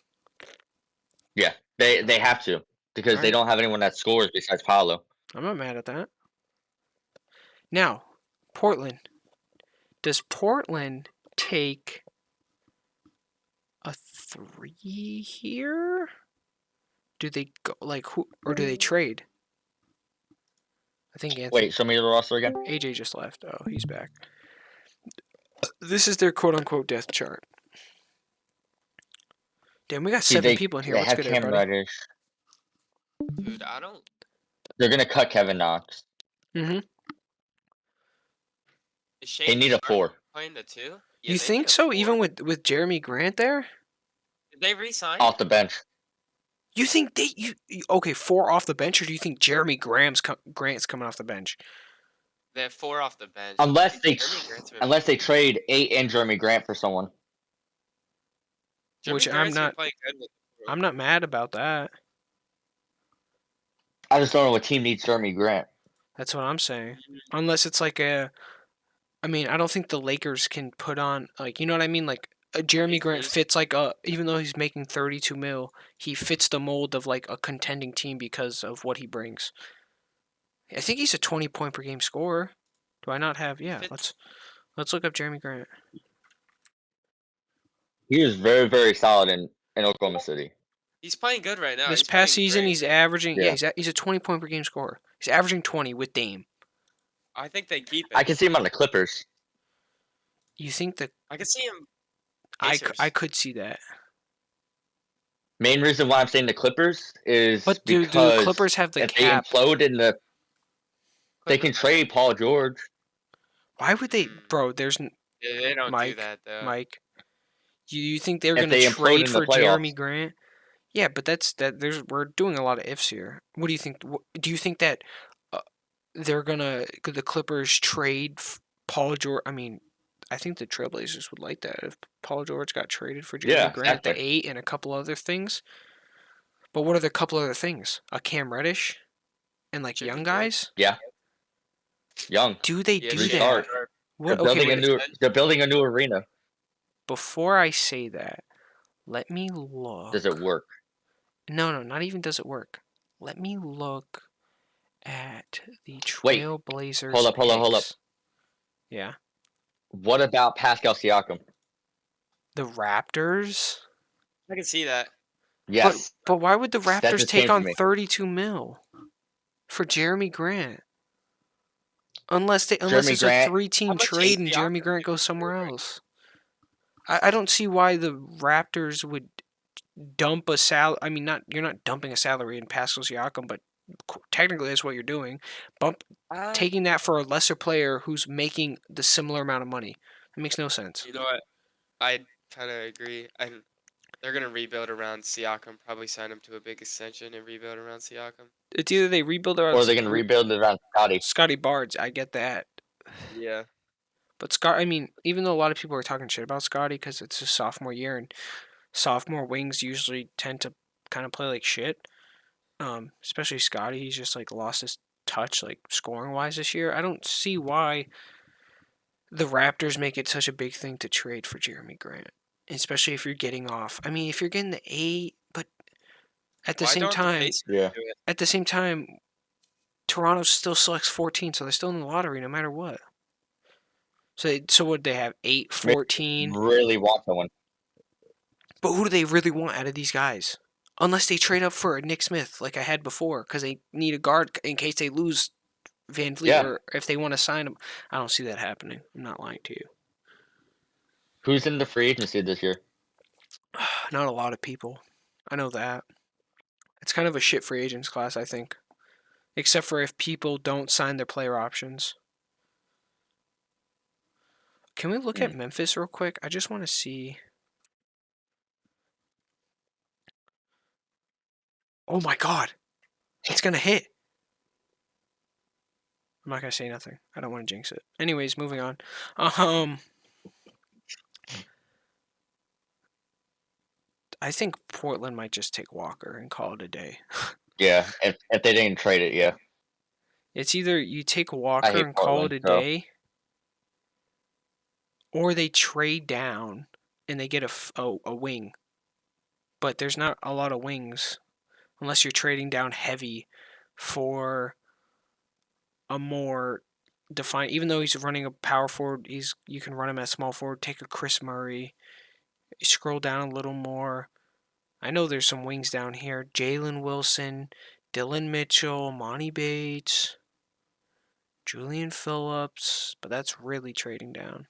Yeah, they have to because they Alright. don't have anyone that scores besides Paolo. I'm not mad at that. Now, Portland. Does Portland take a 3 here? Do they go who or do they trade? I think Anthony. Wait, show me the roster again. AJ just left. Oh, he's back. This is their quote unquote death chart. Damn, we got 7 people in here. They What's have good, Cam everybody? Reddish. Dude, I don't. They're gonna cut Kevin Knox. Mm-hmm. Is Shane They need a Sharp 4. Playing the 2? Yeah, You they need think a so? 4. Even with Jeremy Grant there? Did they resign? Off the bench. You think okay 4 off the bench, or do you think Jeremy Grant's coming off the bench? They have 4 off the bench. Unless they Jeremy Grant's been- unless they trade 8 and Jeremy Grant for someone. Jeremy which I'm Grant's been not- playing good with the I'm not mad about that. I just don't know what team needs Jeremy Grant. That's what I'm saying. Unless it's like I don't think the Lakers can put on you know what I mean? Like Jeremy Grant fits even though he's making 32 mil, he fits the mold of like a contending team because of what he brings. I think he's a 20 point per game scorer. Do I not have? Yeah, Fits. let's look up Jeremy Grant. He is very, very solid in Oklahoma City. He's playing good right now. This He's past playing season, great. he's averaging. Yeah. He's a 20 point per game scorer. He's averaging 20 with Dame. I think they keep it. I can see him on the Clippers. You think that I can see him. I Pacers. could see that? Main reason why I'm saying the Clippers is But do the because Clippers have the if cap? they implode in the, they can Clippers. trade Paul George. Why would they, bro? There's Yeah, they don't Mike, do that though. Mike. You think they're If going they to implode trade in the for Jeremy playoffs. Grant? Yeah, but we're doing a lot of ifs here. What do you think? Do you think that the Clippers trade Paul George? I mean, I think the Trailblazers would like that if Paul George got traded for Jeremy Yeah, Grant at the exactly. 8 and a couple other things. But what are the couple other things? A Cam Reddish and like Jimmy young Butler. guys? Young. Do they Yeah, do restart. that? They're What, okay, wait. they're building a new arena. Before I say that, let me look. Does it work? No, not even does it work. Let me look at the Wait, Trailblazers. hold up. picks. Yeah. What about Pascal Siakam? The Raptors? I can see that. Yes. But why would the That Raptors just take came to on me. 32 mil for Jeremy Grant? Unless Jeremy it's Grant- a 3-team How much trade is and Jeremy Siakam Grant goes making somewhere right now? else. I don't see why the Raptors would dump a salary. I mean, you're not dumping a salary in Pascal Siakam, but technically that's what you're doing. Taking that for a lesser player who's making the similar amount of money. It makes no sense. You know what? I kind of agree. And they're gonna rebuild around Siakam. Probably sign him to a big extension and rebuild around Siakam. It's either they rebuild or Or are they going to rebuild it around Scotty? Scotty Barnes. I get that. Yeah. But I mean, even though a lot of people are talking shit about Scotty because it's his sophomore year and sophomore wings usually tend to kind of play like shit, especially Scotty, he's just like lost his touch like scoring wise this year. I don't see why the Raptors make it such a big thing to trade for Jeremy Grant, especially if you're getting off. I mean, if you're getting the 8, but at the Why same don't the time, Pacers Yeah. do it? at the same time, Toronto still selects 14, so they're still in the lottery no matter what. So would they have 8, 14? Really want someone. But who do they really want out of these guys? Unless they trade up for a Nick Smith like I had before, because they need a guard in case they lose Van Vliet Yeah. or if they want to sign him. I don't see that happening. I'm not lying to you. Who's in the free agency this year? Not a lot of people. I know that. It's kind of a shit free agents class, I think. Except for if people don't sign their player options. Can we look at Memphis real quick? I just want to see. Oh my god. It's going to hit. I'm not going to say nothing. I don't want to jinx it. Anyways, moving on. I think Portland might just take Walker and call it a day. Yeah, if they didn't trade it, yeah. It's either you take Walker hate and call it a Portland, so- day, or they trade down and they get a wing. But there's not a lot of wings unless you're trading down heavy for a more defined. Even though he's running a power forward, you can run him at small forward. Take a Chris Murray. Scroll down a little more. I know there's some wings down here. Jalen Wilson, Dylan Mitchell, Monty Bates, Julian Phillips, but that's really trading down.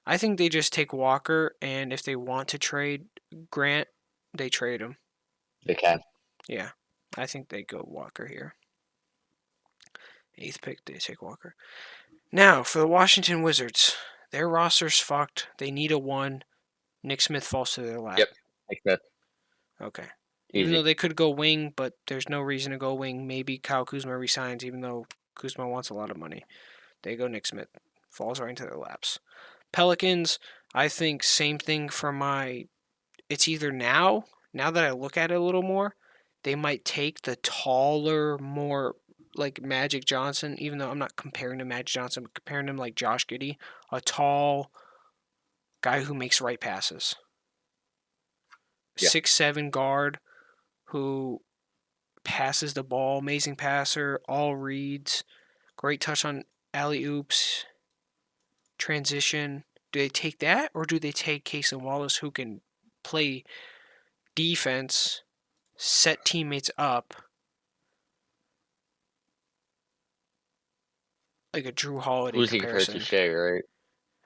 I think they just take Walker, and if they want to trade Grant, they trade him. They can. Yeah, I think they go Walker here. 8th pick, they take Walker. Now, for the Washington Wizards, their roster's fucked. They need a 1. Nick Smith falls to their lap. Yep. Like that. Okay. Even Easy. though they could go wing, but there's no reason to go wing. Maybe Kyle Kuzma resigns, even though Kuzma wants a lot of money. They go Nick Smith. Falls right into their laps. Pelicans, I think same thing for my... It's either now that I look at it a little more, they might take the taller, more like Magic Johnson, even though I'm not comparing to Magic Johnson, I'm comparing him like Josh Giddey, a tall guy who makes right passes. Yeah. 6'7" guard who passes the ball, amazing passer, all reads, great touch on alley-oops, transition. Do they take that, or do they take Cason Wallace, who can play defense, set teammates up, like a Drew Holiday Who's he compared comparison? to Shea, right?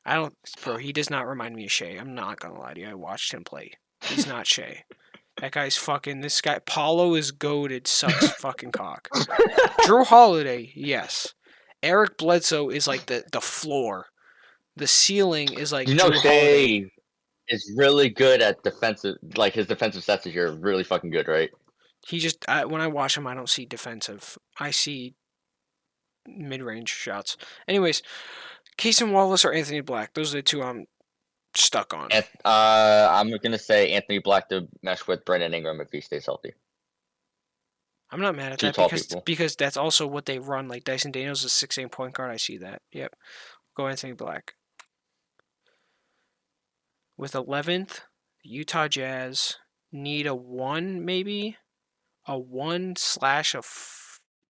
I don't, bro. He does not remind me of Shea. I'm not gonna lie to you. I watched him play. He's not Shea. That guy's fucking. This guy Paulo is goated. Sucks fucking cock. Drew Holiday, yes. Eric Bledsoe is like the floor. The ceiling is like You know, Drew Holiday. Shea is really good at defensive. Like his defensive stats this year are really fucking good, right? He just when I watch him, I don't see defensive. I see mid-range shots. Anyways, Cason Wallace or Anthony Black. Those are the two I'm stuck on. And, I'm gonna say Anthony Black to mesh with Brandon Ingram if he stays healthy. I'm not mad at Two that tall people. because that's also what they run. Like Dyson Daniels is a 6'8" point guard. I see that. Yep. Go Anthony Black. With 11th, Utah Jazz need a 1 maybe, a 1/a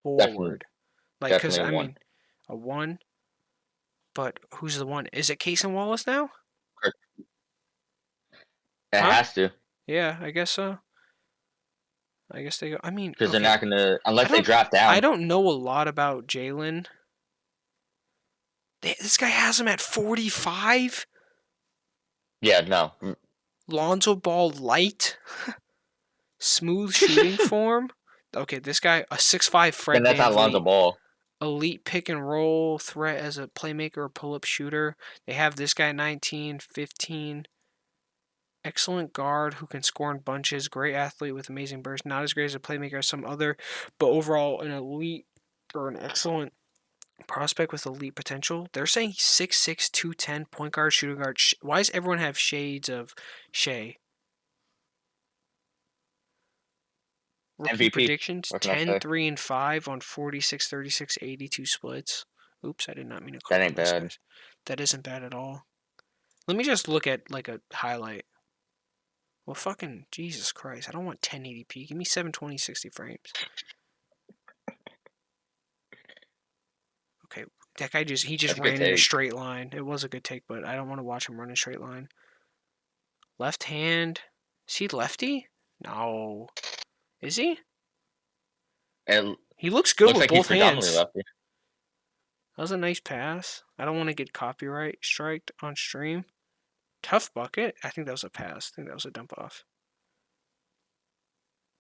forward. Like because definitely I a 1. mean, a 1. But who's the 1? Is it Cason Wallace now? It Huh? has to, Yeah, I guess so. I guess they go. I mean, because okay. they're not gonna unless they don't- draft down. I don't know a lot about Jalen. This guy has him at 45. Yeah, no. Lonzo Ball light. Smooth shooting form. Okay, this guy, a 6'5" Fred And that's not Lonzo VanVleet, Ball. elite pick and roll threat as a playmaker or pull-up shooter. They have this guy 19, 15. Excellent guard who can score in bunches. Great athlete with amazing burst. Not as great as a playmaker as some other, but overall an elite or an excellent prospect with elite potential. They're saying he's 6'6", 210, point guard, shooting guard. Why does everyone have shades of Shea? Rookie MVP. predictions, What can I 10, say? 3, and 5 on 46, 36, 82 splits. Oops, I did not mean to That click ain't on those bad. guys. That isn't bad at all. Let me just look at like a highlight. Well, fucking Jesus Christ. I don't want 1080p. Give me 720, 60 frames. Okay, that guy he just That's a good ran in a take. straight line. It was a good take, but I don't want to watch him run in a straight line. Left hand. Is he lefty? No. Is he? It He looks good looks with like he's both predominantly hands. lefty. That was a nice pass. I don't want to get copyright striked on stream. Tough bucket. I think that was a pass. I think that was a dump off.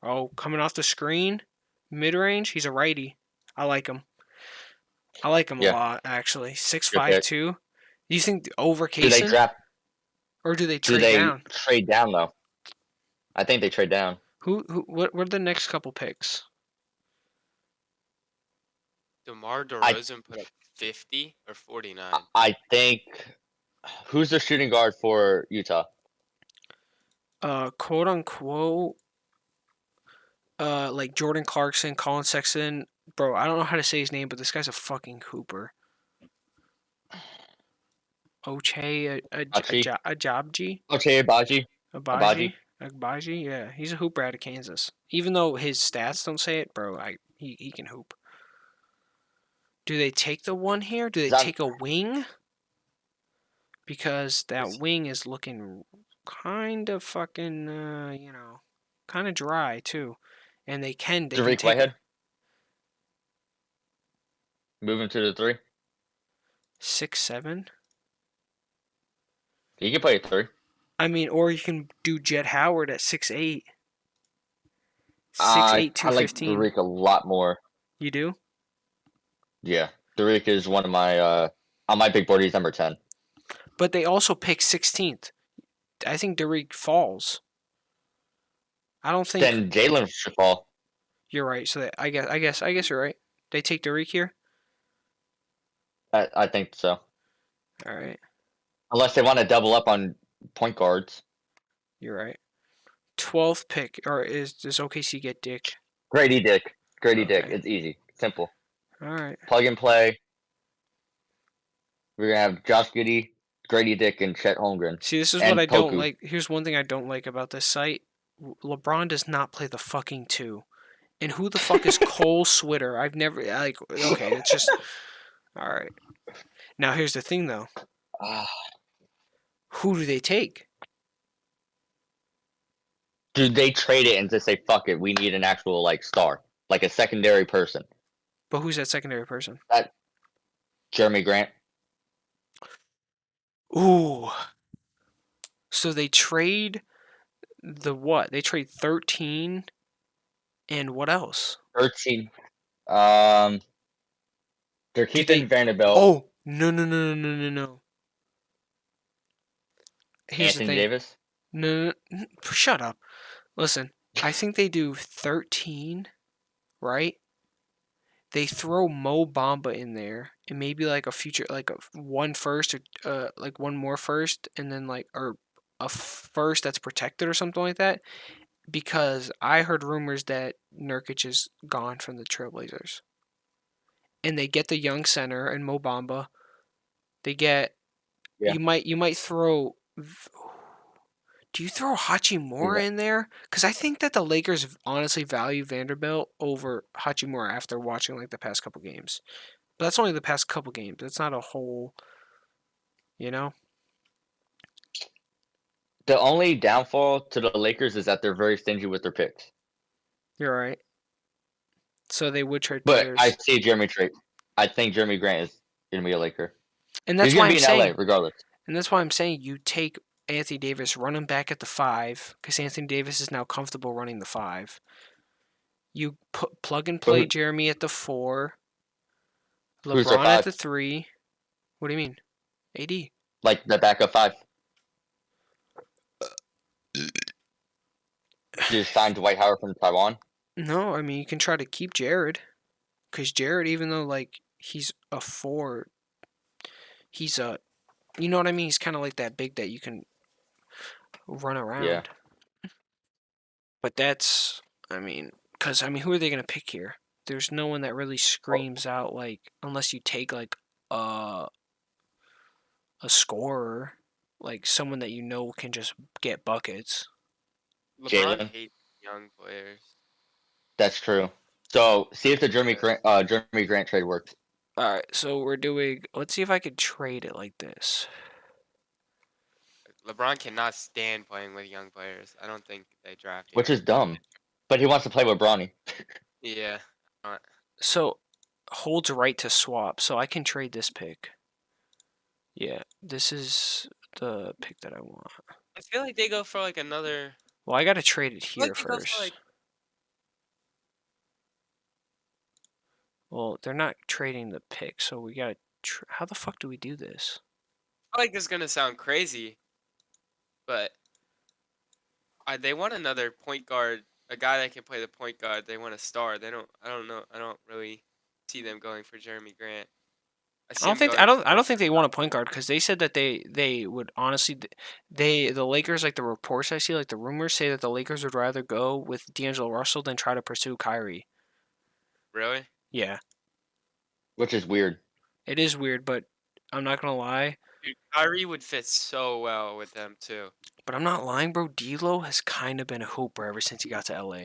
Oh, coming off the screen, mid range. He's a righty. I like him. I like him a Yeah. lot actually. Six Good five pick. two. Do you think over Do they Kaysen draft? or do they Do trade they down? trade down though? I think they trade down. What are the next couple picks? DeMar DeRozan put up 50 or 49. I think. Who's the shooting guard for Utah? Quote unquote, like Jordan Clarkson, Colin Sexton. Bro, I don't know how to say his name, but this guy's a fucking hooper. Oche Ajabji? Ochai Agbaji. Agbaji? Yeah, he's a hooper out of Kansas. Even though his stats don't say it, bro, he can hoop. Do they take the one here? Do they take a wing? Because that wing is looking kind of fucking, kind of dry too. And they can Derek take Whitehead. Moving to the 3. 6'7". He can play a 3. I mean, or you can do Jet Howard at 6'8". 6'8", I like 215. Derek a lot more. You do? Yeah, Derek is one of my on my big board. He's number 10. But they also pick 16th. I think Derek falls. I don't think. Then Jalen should fall. You're right. So I guess you're right. They take Derek here. I think so. All right. Unless they want to double up on point guards. You're right. 12th pick, or does OKC get Dick? Grady Dick. Okay. It's easy, simple. All right. Plug and play. We're gonna have Josh Giddey, Grady Dick, and Chet Holmgren. See, this is And what I don't Poku. like. Here's one thing I don't like about this site. LeBron does not play the fucking 2. And who the fuck is Cole Switter? I've never okay, it's just all right. Now here's the thing though. Who do they take? Do they trade it and just say fuck it? We need an actual star, like a secondary person. But who's that secondary person? Jeremy Grant. Ooh. So they trade the what? They trade 13 and what else? 13. They're keeping Vanderbilt. Oh, no. Here's Anthony the thing. Davis. No, shut up. Listen, I think they do 13, right? They throw Mo Bamba in there and maybe like a future, like a one first or like one more first, and then or a first that's protected or something like that. Because I heard rumors that Nurkic is gone from the Trailblazers, and they get the young center and Mo Bamba. They get you might throw. Do you throw Hachimura in there? Because I think that the Lakers honestly value Vanderbilt over Hachimura after watching the past couple games. But that's only the past couple games. It's not a whole, The only downfall to the Lakers is that they're very stingy with their picks. You're right. So they would trade But players. I see Jeremy trade. I think Jeremy Grant is going to be a Laker. And that's He's why going to I'm be in saying. LA regardless. And that's why I'm saying you take Anthony Davis, run him back at the 5, because Anthony Davis is now comfortable running the 5. You plug and play Jeremy at the 4. LeBron at the 3. What do you mean? AD. Like the backup 5. You signed Dwight Howard from Taiwan? No, I mean, you can try to keep Jared. Because Jared, even though, he's a 4, he's a... You know what I mean? He's kind of like that big that you can run around. Yeah. But that's... I mean... Because, who are they going to pick here? There's no one that really screams out, unless you take, a scorer. Someone that can just get buckets. LeBron hates young players. That's true. So, see if the Jeremy Grant trade works. Alright, so we're doing... Let's see if I could trade it like this. LeBron cannot stand playing with young players. I don't think they draft him. Which is dumb. But he wants to play with Bronny. Yeah. So, holds right to swap, so I can trade this pick. Yeah, this is the pick that I want. I feel like they go for like another. Well, I gotta trade it I feel here like they go for first. like. Well, they're not trading the pick, so we gotta. How the fuck do we do this? I feel like this is gonna sound crazy, but they want another point guard, a guy that can play the point guard. They want a star. They don't. I don't know. I don't really see them going for Jeremy Grant. I see them going I for don't think they want a point guard because they said that they would honestly the Lakers, like the reports I see, like the rumors say that the Lakers would rather go with D'Angelo Russell than try to pursue Kyrie. Really. Yeah, which is weird. it is weird, but I'm not gonna lie. Dude, Kyrie would fit so well with them too. But I'm not lying, bro. D'Lo has kind of been a hooper ever since he got to LA.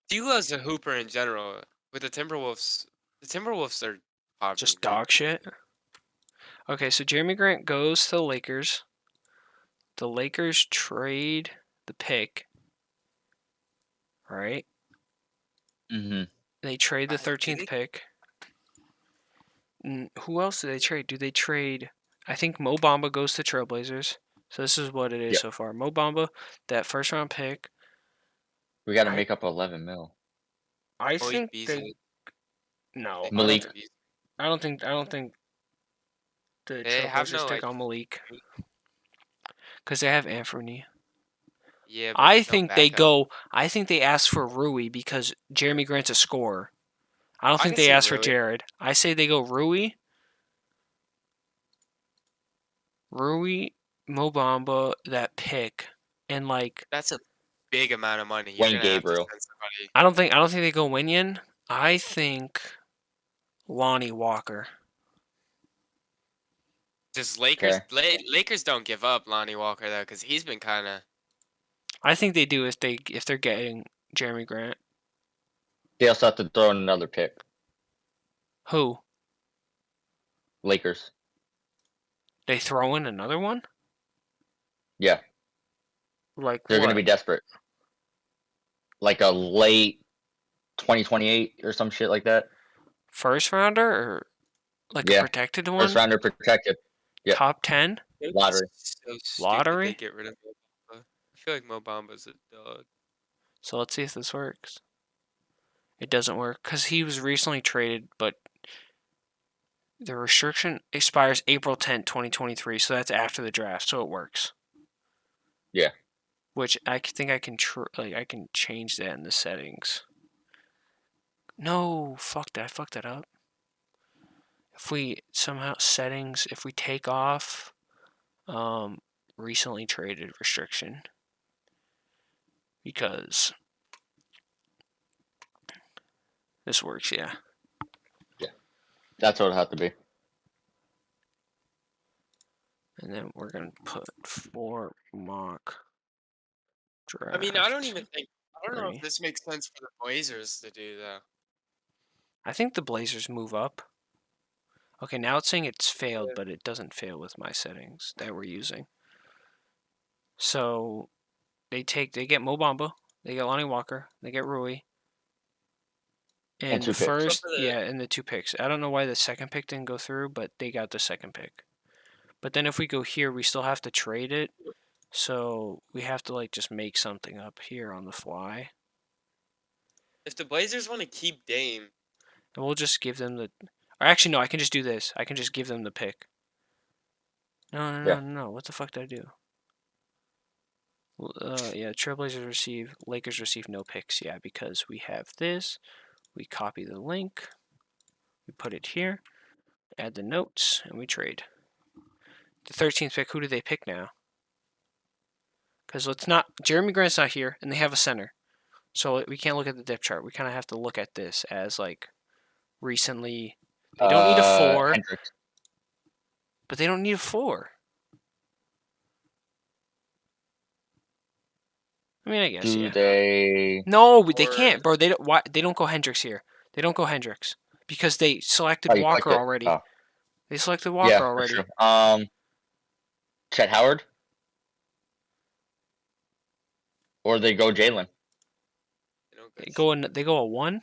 D'Lo's a hooper in general. With the Timberwolves are poverty. Just man. dog shit. Okay, so Jeremy Grant goes to the Lakers. The Lakers trade the pick. Right? Mm-hmm. They trade the Do 13th they? pick. Who else do they trade? Do they trade? I think Mo Bamba goes to Trailblazers. So this is what it is Yep. so far. Mo Bamba, that first round pick. We got to I- make up 11 mil. I Malik think Beasley. no. Malik. I don't think the They have Trailblazers no, take like- on Malik because they have Anthony. Yeah. But I no think they backup. go. I think they ask for Rui because Jeremy Grant's a scorer. I don't I think can they see ask for Rui. Jared. I say they go Rui, Mo Bamba, that pick, and like That's a big amount of money. You're Wayne gonna have to Gabriel. send somebody. I don't think they go Winyan. I think Lonnie Walker. Just Lakers. Okay. Lakers don't give up Lonnie Walker though, because he's been kind of. I think they do if they're getting Jeremy Grant. They also have to throw in another pick. Who? Lakers. They throw in another one? Yeah, Like they're going to what? be desperate. Like a late 2028 or some shit like that. First rounder or like Yeah. a protected one? First rounder protected. Yep. Top 10? Lottery. So stupid Lottery? They get rid of Mo Bamba. I feel like Mo Bamba's a dog. So let's see if this works. It doesn't work because he was recently traded, but the restriction expires April 10th, 2023. So that's after the draft. So it works. Yeah. Which I think I can I can change that in the settings. No, fuck that. I fucked that up. If we somehow settings, if we take off recently traded restriction, because this works, yeah. That's what it'll have to be. And then we're gonna put for mock draft. I mean, I don't even think. I don't know Three. if this makes sense for the Blazers to do though. I think the Blazers move up. Okay, now it's saying it's failed, Yeah. but it doesn't fail with my settings that we're using. So they get Mo Bamba, they get Lonnie Walker, they get Rui. And two the picks. first, So for the- yeah, and the 2 picks. I don't know why the second pick didn't go through, but they got the second pick. But then if we go here, we still have to trade it. So we have to like just make something up here on the fly. If the Blazers want to keep Dame, And we'll just give them the. Or actually, no, I can just do this. I can just give them the pick. No. Yeah. What the fuck did I do? Yeah, Trailblazers receive, Lakers receive no picks. Yeah, because we have this. We copy the link. We put it here. Add the notes, and we trade. The 13th pick, who do they pick now? Because let's not. Jeremy Grant's not here, and they have a center. So we can't look at the depth chart. We kind of have to look at this as like recently. They don't need a 4, Hendricks. but they don't need a 4. I mean, I guess, Do yeah. they? No, they Or- can't, bro. They don't. Why? They don't go Hendricks here. They don't go Hendricks because they selected Oh, you Walker clicked it. already. Oh. They selected Walker Yeah, for already. sure. Chet Howard? Or they go Jalen? they don't They go a 1,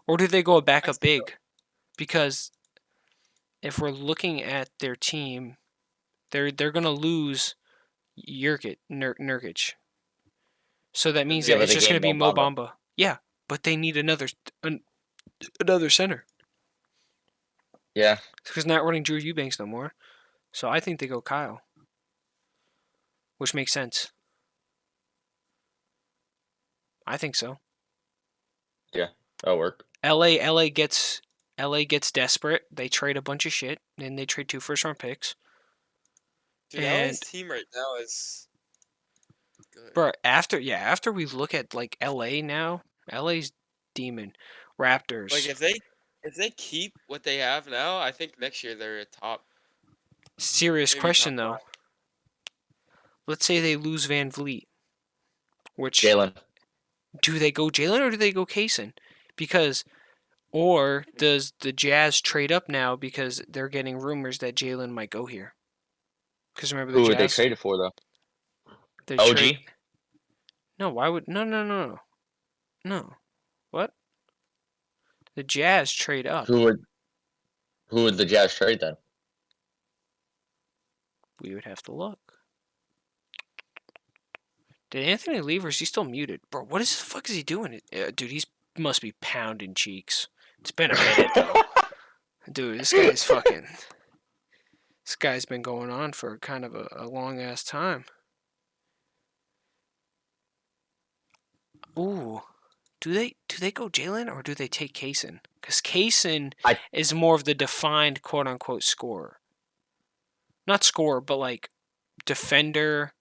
Or do they go a backup I see big? Because if we're looking at their team, they're gonna lose Nurkic. So that means Yeah, that but it's they just gonna gained be Mo Mo Bamba. Bamba. Yeah, but they need another center Yeah. because not running Drew Eubanks no more. So I think they go Kyle, which makes sense. I think so. That'll work. LA gets desperate. They trade a bunch of shit, and they trade 2 first-round picks. Dude, And LA's team right now is good. bro, after we look at like LA now, LA's demon, Raptors. Like if they keep what they have now, I think next year they're a top. Serious maybe question top though. Let's say they lose Van Vliet. Which Jalen. do they go Jalen or do they go Kaysen? Because or does the Jazz trade up now because they're getting rumors that Jalen might go here? Because remember the Who would they Jazz? trade it for though? They OG. trade- No, why would no. What? The Jazz trade up. Who would the Jazz trade then? We would have to look. Did Anthony leave or is he still muted? Bro, what is the fuck is he doing? Dude, he's must be pounding cheeks. It's been a minute though. Dude, this guy's been going on for kind of a long ass time. Ooh. Do they go Jalen or do they take Kaysen? Because Kaysen is more of the defined quote unquote scorer. Not scorer, but like defender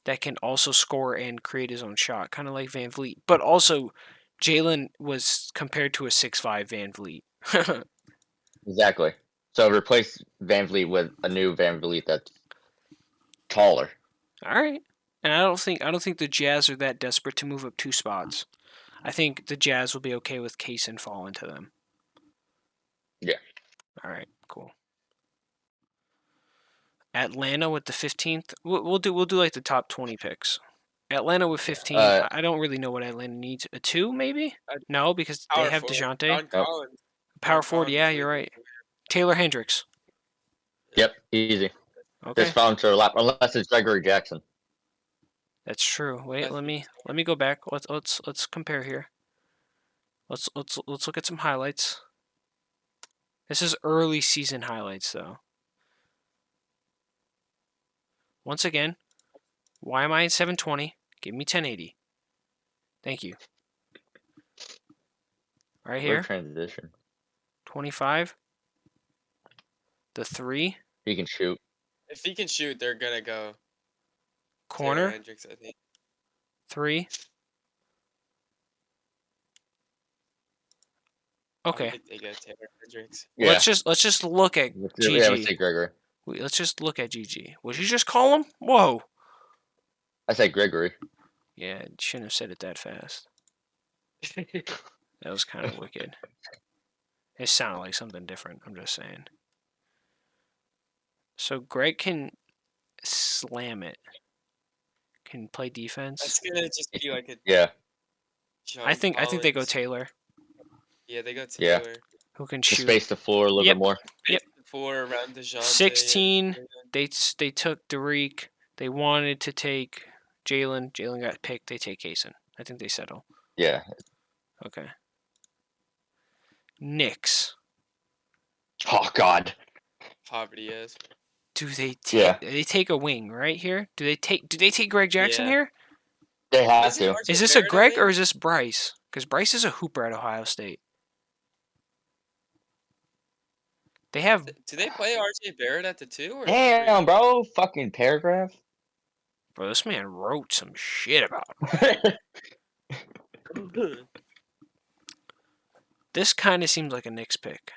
that can also score and create his own shot, kind of like Van Vliet. But also, Jalen was compared to a 6'5" Van Vliet. Exactly. So replace Van Vliet with a new Van Vliet that's taller. All right, and I don't think the Jazz are that desperate to move up 2 spots. I think the Jazz will be okay with Kaysen falling to them. Yeah. All right, cool. Atlanta with the 15th. We'll do like the top 20 picks. Atlanta with 15. I don't really know what Atlanta needs. A 2 maybe? No, because they have DeJounte. John Collins. Power John forward. Collins Yeah, is you're leading right. the way. Taylor Hendricks. Yep, easy. Okay, Just fell into her lap, unless it's Gregory Jackson. that's true. Wait, That's let me go back. Let's compare here. Let's look at some highlights. This is early season highlights though. Once again, why am I at 720? Give me 1080. Thank you. Right What a here, transition. 25. The 3 He can shoot. If he can shoot, they're gonna go Taylor corner, Hendricks, I think. 3. I Okay, think they go Taylor Hendricks. Yeah. let's just look at Yeah, let's GG. say Gregory. Let's just look at GG. Would you just call him? Whoa. I say Gregory. Yeah, shouldn't have said it that fast. That was kind of wicked. It sounded like something different. I'm just saying. So Greg can slam it. Can play defense. That's gonna just be like a Yeah. John I think they go Collins. Taylor, Yeah, they go Yeah. Taylor. who can To shoot. space the floor a little Yep. bit more. Yep. 4 around DeJounte. 16. They took Derek. They wanted to take Jalen. Jalen got picked. They take Kaysen. I think they settle. Yeah. Okay. Knicks. Oh God. Poverty is. Do they take? Yeah. They take a wing right here. Do they take Greg Jackson Yeah. here? They have Isn't to. RJ Is this a Barrett Greg on there? or is this Bryce? Because Bryce is a hooper at Ohio State. They have. Do they play RJ Barrett at the 2 or Damn, bro. Fucking paragraph. Bro, this man wrote some shit about him. 3? This kind of seems like a Knicks pick.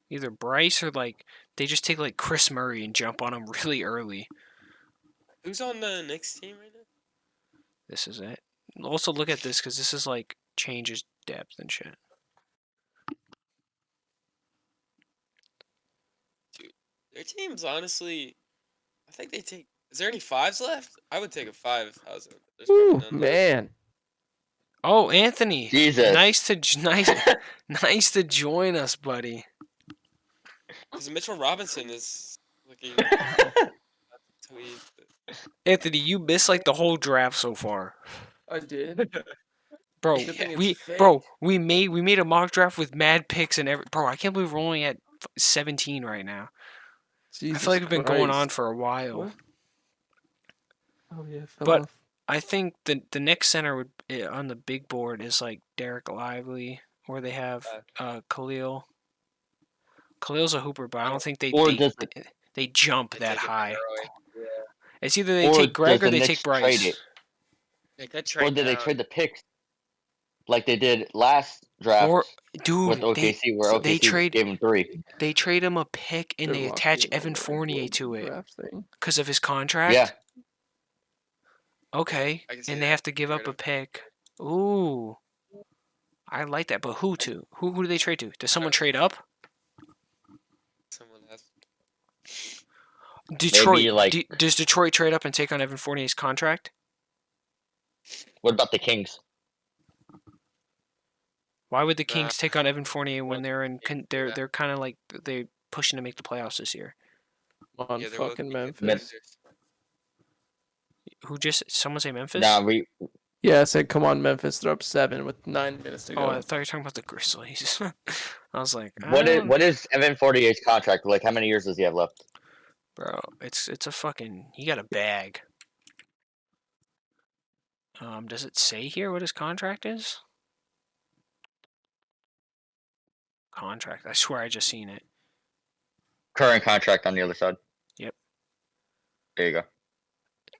Either Bryce or like they just take like Chris Murray and jump on him really early. Who's on the Knicks team right now? This is it. Also look at this because this is like changes depth and shit. Their team's honestly, I think they take. Is there any 5s left? I would take a 5 if I was. There's probably Ooh, none left. man. Oh, Anthony. Jesus. Nice nice to join us, buddy. Because Mitchell Robinson is looking tweet. Anthony, you missed like the whole draft so far. I did. Bro, Good thing it's we fake. made a mock draft with mad picks and every. Bro, I can't believe we're only at 17 right now. Jesus I feel like we've been going on Christ. for a while. What? Oh yeah, fell But- off. I think the next center would on the big board is like Derek Lively, or they have Khalil. Khalil's a hooper, but I don't think Or does it, they jump They that take it high. early. Yeah. It's either they Or take Greg does or the they Knicks take Bryce. trade it? They could Or trade did they down. trade the picks like they did last draft Or with dude, OKC, where they OKC gave him 3? they trade him a pick and They're they locked attach in on Evan their Fournier global to it draft thing. because of his contract. Yeah. Okay, I can see and they that. have to give Get up rid a of- pick. Ooh, I like that. But who to? Who do they trade to? Does someone trade up? Someone has. Detroit. like- Does Detroit trade up and take on Evan Fournier's contract? What about the Kings? Why would the Kings take on Evan Fournier when well, they're in? They're yeah. they're kind of like they're pushing to make the playoffs this year. On Yeah, they're both fucking pretty good Memphis. defenders. Who just? Someone say Memphis? Nah, we Yeah, I said come on Memphis. They're up 7 with 9 minutes to Oh, go. I thought you were talking about the Grizzlies. I was like, what is Evan Fournier's contract? Like, how many years does he have left? bro, it's a fucking. He got a bag. Does it say here what his contract is? Contract. I swear I just seen it. Current contract on the other side. Yep. There you go.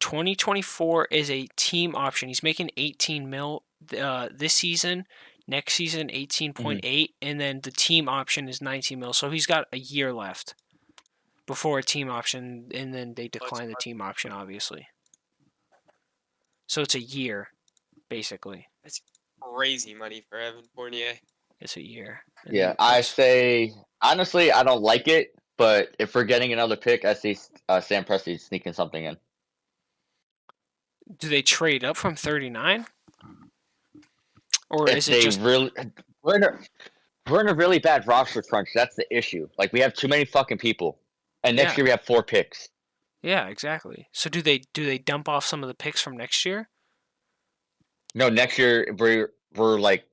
2024 is a team option. He's making 18 mil this season. Next season 18.8, and then the team option is 19 mil. So he's got a year left before a team option, and then they decline the team option, obviously. So it's a year, basically. Crazy money for Evan Fournier. It's a year. And Yeah, then I it's- say honestly, I don't like it, but if we're getting another pick, I see Sam Presti sneaking something in. Do they trade up from 39? Or If is they it just really, we're in a really bad roster crunch. That's the issue. Like, we have too many fucking people, and next Yeah. year we have 4 picks. Yeah, exactly. So do they dump off some of the picks from next year? No, next year we're like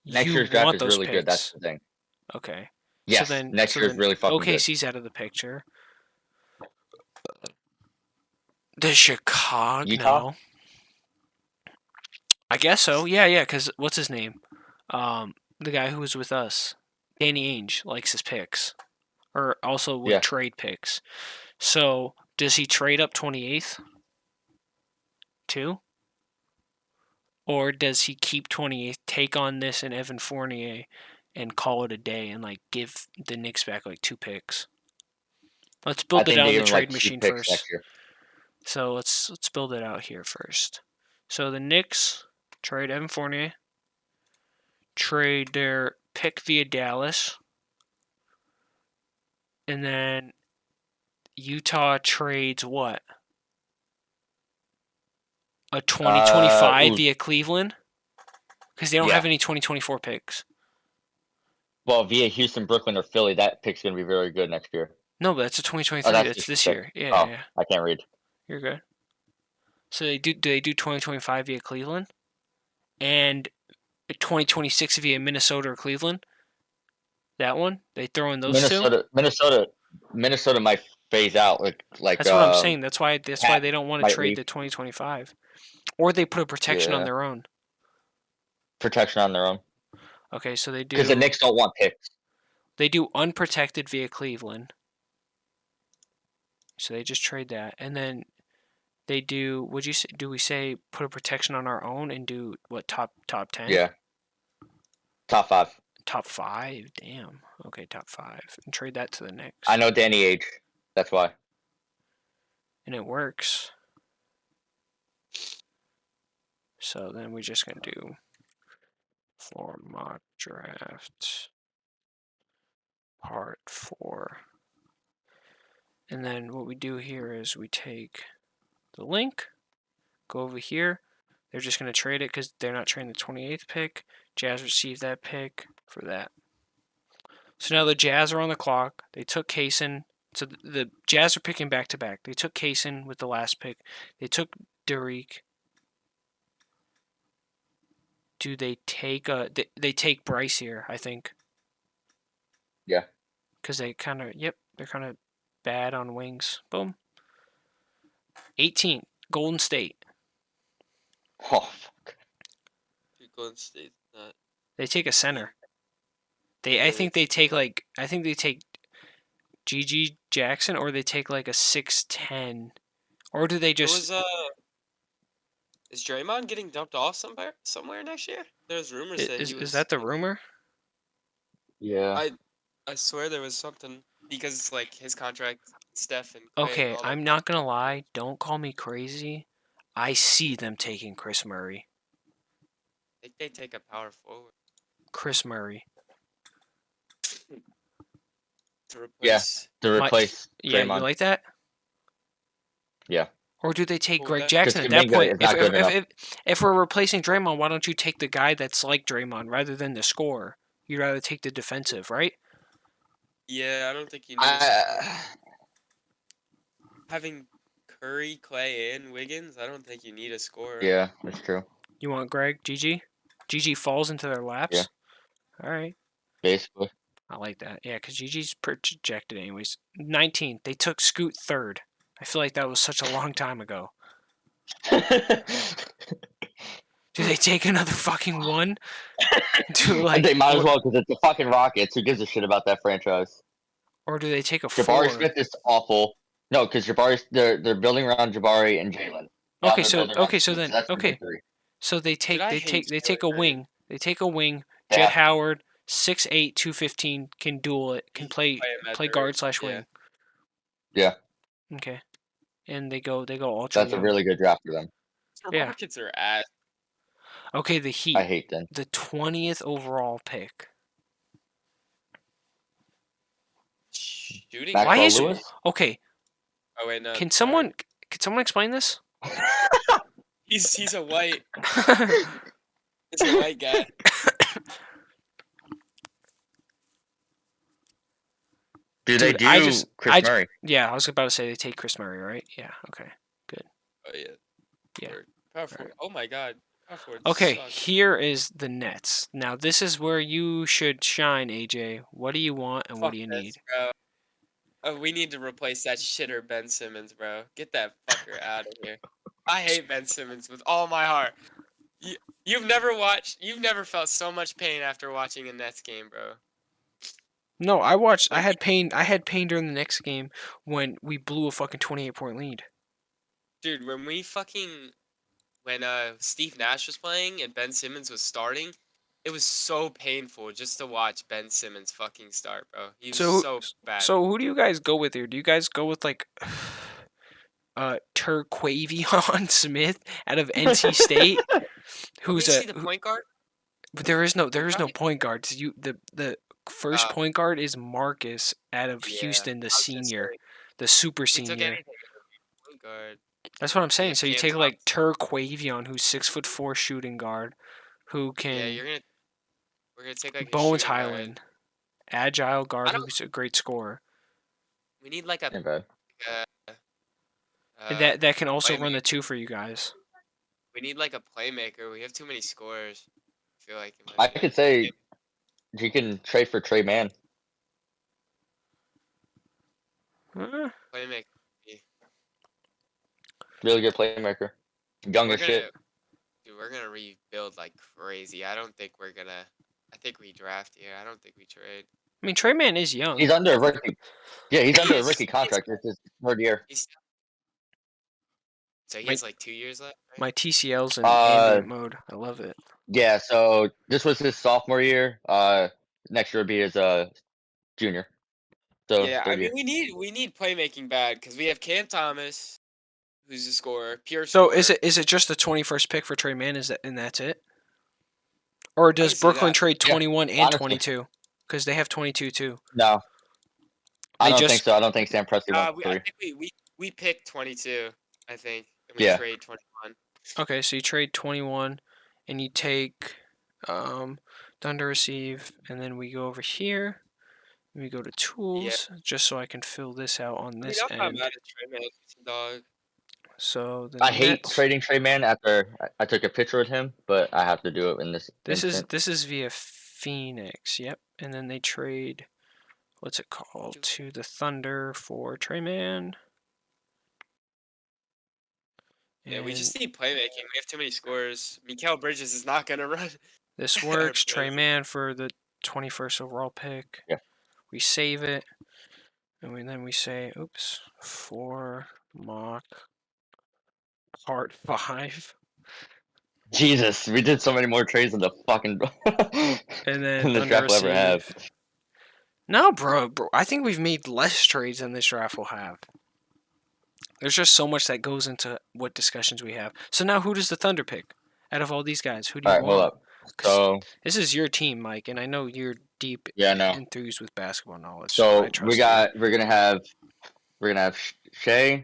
next You year's draft want is those really good. That's picks. the thing. Okay. Yes, next year's really fucking good. OKC's out of the picture. The Chicago. Utah? No. I guess so. Yeah. Because what's his name? The guy who was with us, Danny Ainge, likes his picks, or also would Yeah. trade picks. So does he trade up 28th too? Or does he keep 28th, take on this and Evan Fournier, and call it a day, and like give the Knicks back like 2 picks? Let's I build it think out they in the give him, trade like, 2 machine picks first. next year. So let's build it out here first. So the Knicks trade Evan Fournier, trade their pick via Dallas, and then Utah trades what? A 2025 ooh. via Cleveland? Because they don't Yeah. have any 2024 picks. Well, via Houston, Brooklyn, or Philly, that pick's gonna be very good next year. No, but that's a 2023. that's That's just this pick. year. Yeah, Oh. yeah. I can't read. You're good. So do they do 2025 via Cleveland? And 2026 via Minnesota or Cleveland? That one? They throw in those two? Minnesota might phase out. Like That's what I'm saying. That's why Pat they don't want to might trade leave. the 2025. Or they put a protection on Yeah. their own. protection on their own Okay, so they because the do Knicks don't want picks. they do unprotected via Cleveland. So they just trade that. And then they do do we say put a protection on our own and do what top 10? Yeah. Top 5. Top 5? Damn. Okay, top 5. And trade that to the Knicks. I know Danny Age. That's why. And it works. So then we're just going to do for mock draft part 4. And then what we do here is we take the link, go over here, They're just going to trade it because they're not trading the 28th pick. Jazz received that pick for that. So now the Jazz are on the clock. They took Kaysen. So the Jazz are picking back to back. They took Kaysen with the last pick. They took Derek. Do they take they take Bryce here, I think. Yeah. Because they kind of, they're kind of bad on wings. Boom. 18th, Golden State. Oh, fuck. Golden State. Not. They take a center. I Yeah, think they take GG Jackson, or they take like a 6'10", or do they just? Is Draymond getting dumped off somewhere next year? There's rumors that he was. Is that the rumor? Yeah. I swear there was something because it's like his contract, Steph and Clay and Okay, all that. I'm not gonna lie. Don't call me crazy. I see them taking Chris Murray. I think they take a power forward Chris Murray. Yeah. to replace. To replace Yeah, Draymond. you like that? Yeah. Or do they take Who Greg that? Jackson at Because that point? Kuminga is not good enough. If we're replacing Draymond, why don't you take the guy that's like Draymond rather than the scorer? You'd rather take the defensive, right? Yeah, I don't think you need having Curry, Clay, and Wiggins. I don't think you need a scorer. Yeah, that's true. You want Greg? GG? GG falls into their laps? Yeah. All right. Basically. I like that. Yeah, because GG's projected anyways. 19th. They took Scoot third. I feel like that was such a long time ago. Do they take another fucking one? They might as well because it's the fucking Rockets. Who gives a shit about that franchise? Or do they take a Jabari 4? Smith is awful. No, because they're building around Jabari and Jalen. Okay, so they take I they hate take a Jalen wing. They take a wing. Yeah. Jet Howard, 6'8", 215, can duel it. Can play at guard third, / wing. Yeah. Okay. And they go ultra. That's a really good draft for them. The Yeah. Rockets are ass. Okay, the Heat. I hate them. The 20th overall pick. Shooting. Maxwell Why is Lewis? Okay, Oh wait, no. can sorry. someone explain this? He's a white. He's a white guy. Do Dude, they I do just- Chris Murray? Yeah, I was about to say they take Chris Murray, right? Yeah, okay. Oh yeah. Yeah. Power forward. Oh my god. Power forward Okay, sucks. here is the Nets. Now this is where you should shine, AJ. What do you want and what Fuck do you this, need? bro. Oh, we need to replace that shitter Ben Simmons, bro. Get that fucker out of here. I hate Ben Simmons with all my heart. You've never felt so much pain after watching a Nets game, bro. No, I had pain during the next game when we blew a fucking 28-point lead. Dude, when Steve Nash was playing and Ben Simmons was starting, it was so painful just to watch Ben Simmons fucking start, bro. He was so bad. So who do you guys go with here? Do you guys go with like Terquavion Smith out of NC State? Who's Did you see the point guard? But there is no Right. point guard. The first point guard is Marcus out of Houston, the senior, the super He took senior. anything as a point guard. That's what I'm saying. Yeah, So you Cam take like Terquavion, who's 6'4" shooting guard, who Yeah, can we're gonna take like a Bones shooting guard. Highland, agile guard I don't- who's a great scorer. We need like a Ain't bad. And that can also run playmaker. the 2 for you guys. We need like a playmaker. We have too many scorers. I feel like it I might be could say you can trade for Trey Mann. Huh? playmaker. Really good playmaker. Young as shit. Dude, we're gonna rebuild like crazy. I think we draft here. I don't think we trade. I mean, Trey Man is young. He's under a rookie. Yeah, he's under a He's- rookie contract. It's his third year. So he has like 2 years left. Right? My TCL's in Uh, ambient mode. I love it. Yeah, so this was his sophomore year. Next year will be his junior. So Yeah, third I mean year. we need playmaking bad because we have Cam Thomas, who's a scorer, pure So scorer. is it just the 21st pick for Trey Man? And that's it? Or does can see Brooklyn that. trade Yeah, 21 and honestly. 22? Because they have 22 too. No. I They don't just- think so. I don't think Sam Presti went I three. think we pick 22. I think. And we Yeah. trade 21. Okay, so you trade 21, and you take Thunder Receive, and then we go over here. And we go to Tools, just so I can fill this out on I mean, this I'm not end. mad at Trey Man, dog. So the I hate Nets. trading Trey Man after I took a picture with him, but I have to do it in this instant. This is via Phoenix. Yep, and then they trade. What's it called? To the Thunder for Trey Man. Yeah, we And just need playmaking. We have too many scores. Mikal Bridges is not gonna run. this our works. Trey plays. Man for the 21st overall pick. Yeah. We save it, and then we say, "Oops, for mock part 5." Jesus, we did so many more trades than the fucking And then than this Thunder draft will ever have. Receive. No, bro. I think we've made less trades than this draft will have. There's just so much that goes into what discussions we have. So now, who does the Thunder pick out of all these guys? Who do you All right, hold want? up. So This is your team, Mike, and I know you're deep yeah, no. enthused with basketball knowledge. So I trust you. we're gonna have Shea,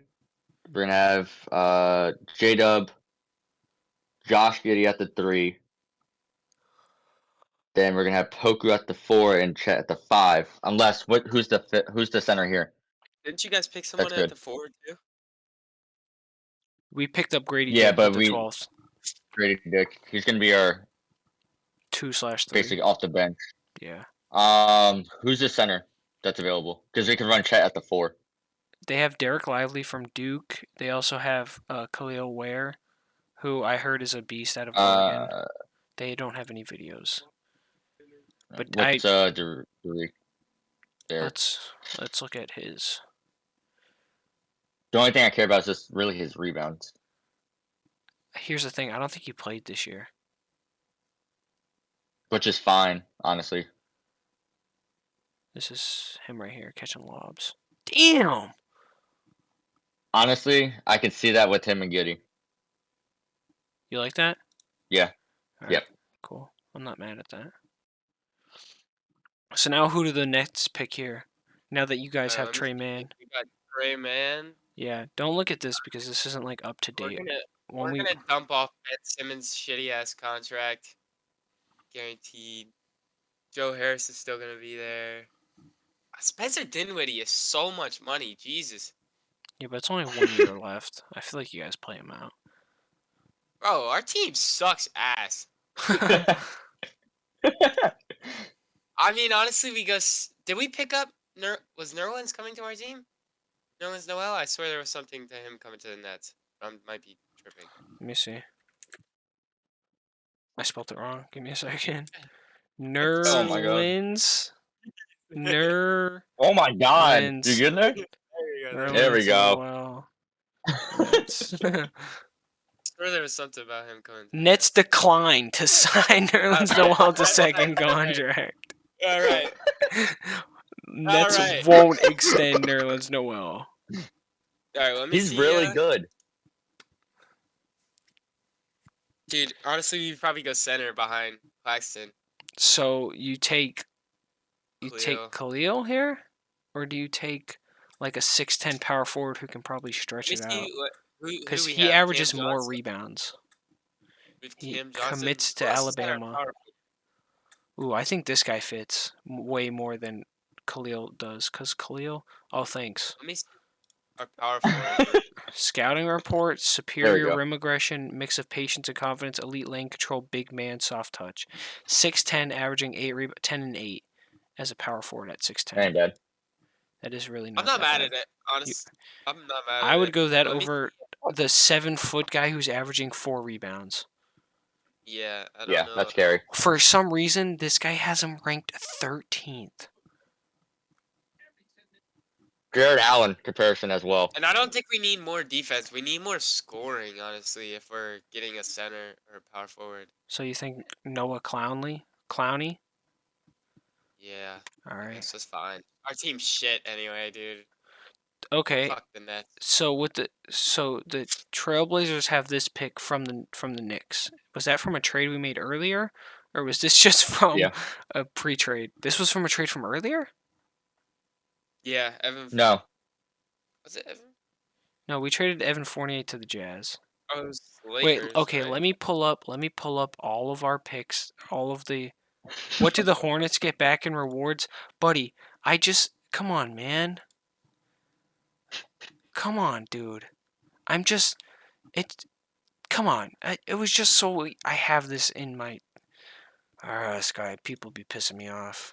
we're gonna have J Dub, Josh Giddey at the 3. Then we're gonna have Poku at the 4 and Chet at the 5. Unless who's the center here? Didn't you guys pick someone good. at the forward too? We picked up Grady Yeah, Dick but with the 12th. Grady Dick. He's gonna be our 2/3. basically off the bench. Yeah. Who's the center that's available? Because we can run Chet at the 4. They have Derek Lively from Duke. They also have Khalil Ware, who I heard is a beast out of Oregon. They don't have any videos. But what's there? let's look at his. The only thing I care about is just really his rebounds. Here's the thing. I don't think he played this year. Which is fine, honestly. This is him right here catching lobs. Damn. Honestly, I can see that with him and Giddey. You like that? Yeah. All right, Yep. Cool. I'm not mad at that. So now who do the Nets pick here? Now that you guys have let me Trey see. Man. We got Trey Man. Yeah, don't look at this because this isn't like up to We're date. gonna dump off Ben Simmons' shitty ass contract. Guaranteed. Joe Harris is still gonna be there. Spencer Dinwiddie is so much money. Jesus. Yeah, but it's only 1 year left. I feel like you guys play him out. Bro, our team sucks ass. I mean, honestly, did we pick up was Nerlens coming to our team? Nerlens Noel? I swear there was something to him coming to the Nets. I might be tripping. Let me see. I spelled it wrong. Give me a second. Oh my God. Nerlens. Ner. Oh my God! Lens. You good there? There we Nerlens go. Noel. Nets. I swear there was something about him coming. Nets decline to sign Nerlens Noel to second contract. All right. Nets Alright. won't extend Nerlens Noel. All right, let me He's see. really good. Dude, honestly, you'd probably go center behind Claxton. So you take Khalil here, or do you take like a 6'10" power forward who can probably stretch Let it me out? see who Because we he have. averages Cam more Johnson. rebounds. With He Cam Johnson. commits to Who else is at our Alabama. power forward? Ooh, I think this guy fits way more than Khalil does. Cause Khalil, oh thanks. Let me see our power forward. Scouting report: superior go. rim aggression, mix of patience and confidence, elite lane control, big man, soft touch. 6'10", averaging 10 and 8 as a power forward at 6'10". Ain't bad. That is really not. I'm not that mad bad. at it, honestly. I'm not mad at it. I would go that Let me- over the 7-foot guy who's averaging 4 rebounds. Yeah, I don't Yeah, know. that's scary. For some reason, this guy has him ranked 13th. Jared Allen comparison as well. And I don't think we need more defense. We need more scoring, honestly, if we're getting a center or a power forward. So you think Noah Clowney? Yeah, All I right. guess that's fine. Our team's shit anyway, dude. Okay. Fuck the Nets. So the Trailblazers have this pick from the Knicks. Was that from a trade we made earlier, or was this just from Yeah. a pre-trade? This was from a trade from earlier. Yeah, Evan. No, Was it Evan? No, we traded Evan Fournier to the Jazz. Oh, it's Wait, Lakers, okay, right? let me pull up all of our picks, all of the what do the Hornets get back in rewards? Buddy, come on, man. Come on, dude. I'm just it come on. It was just so I have this in my this guy, people be pissing me off.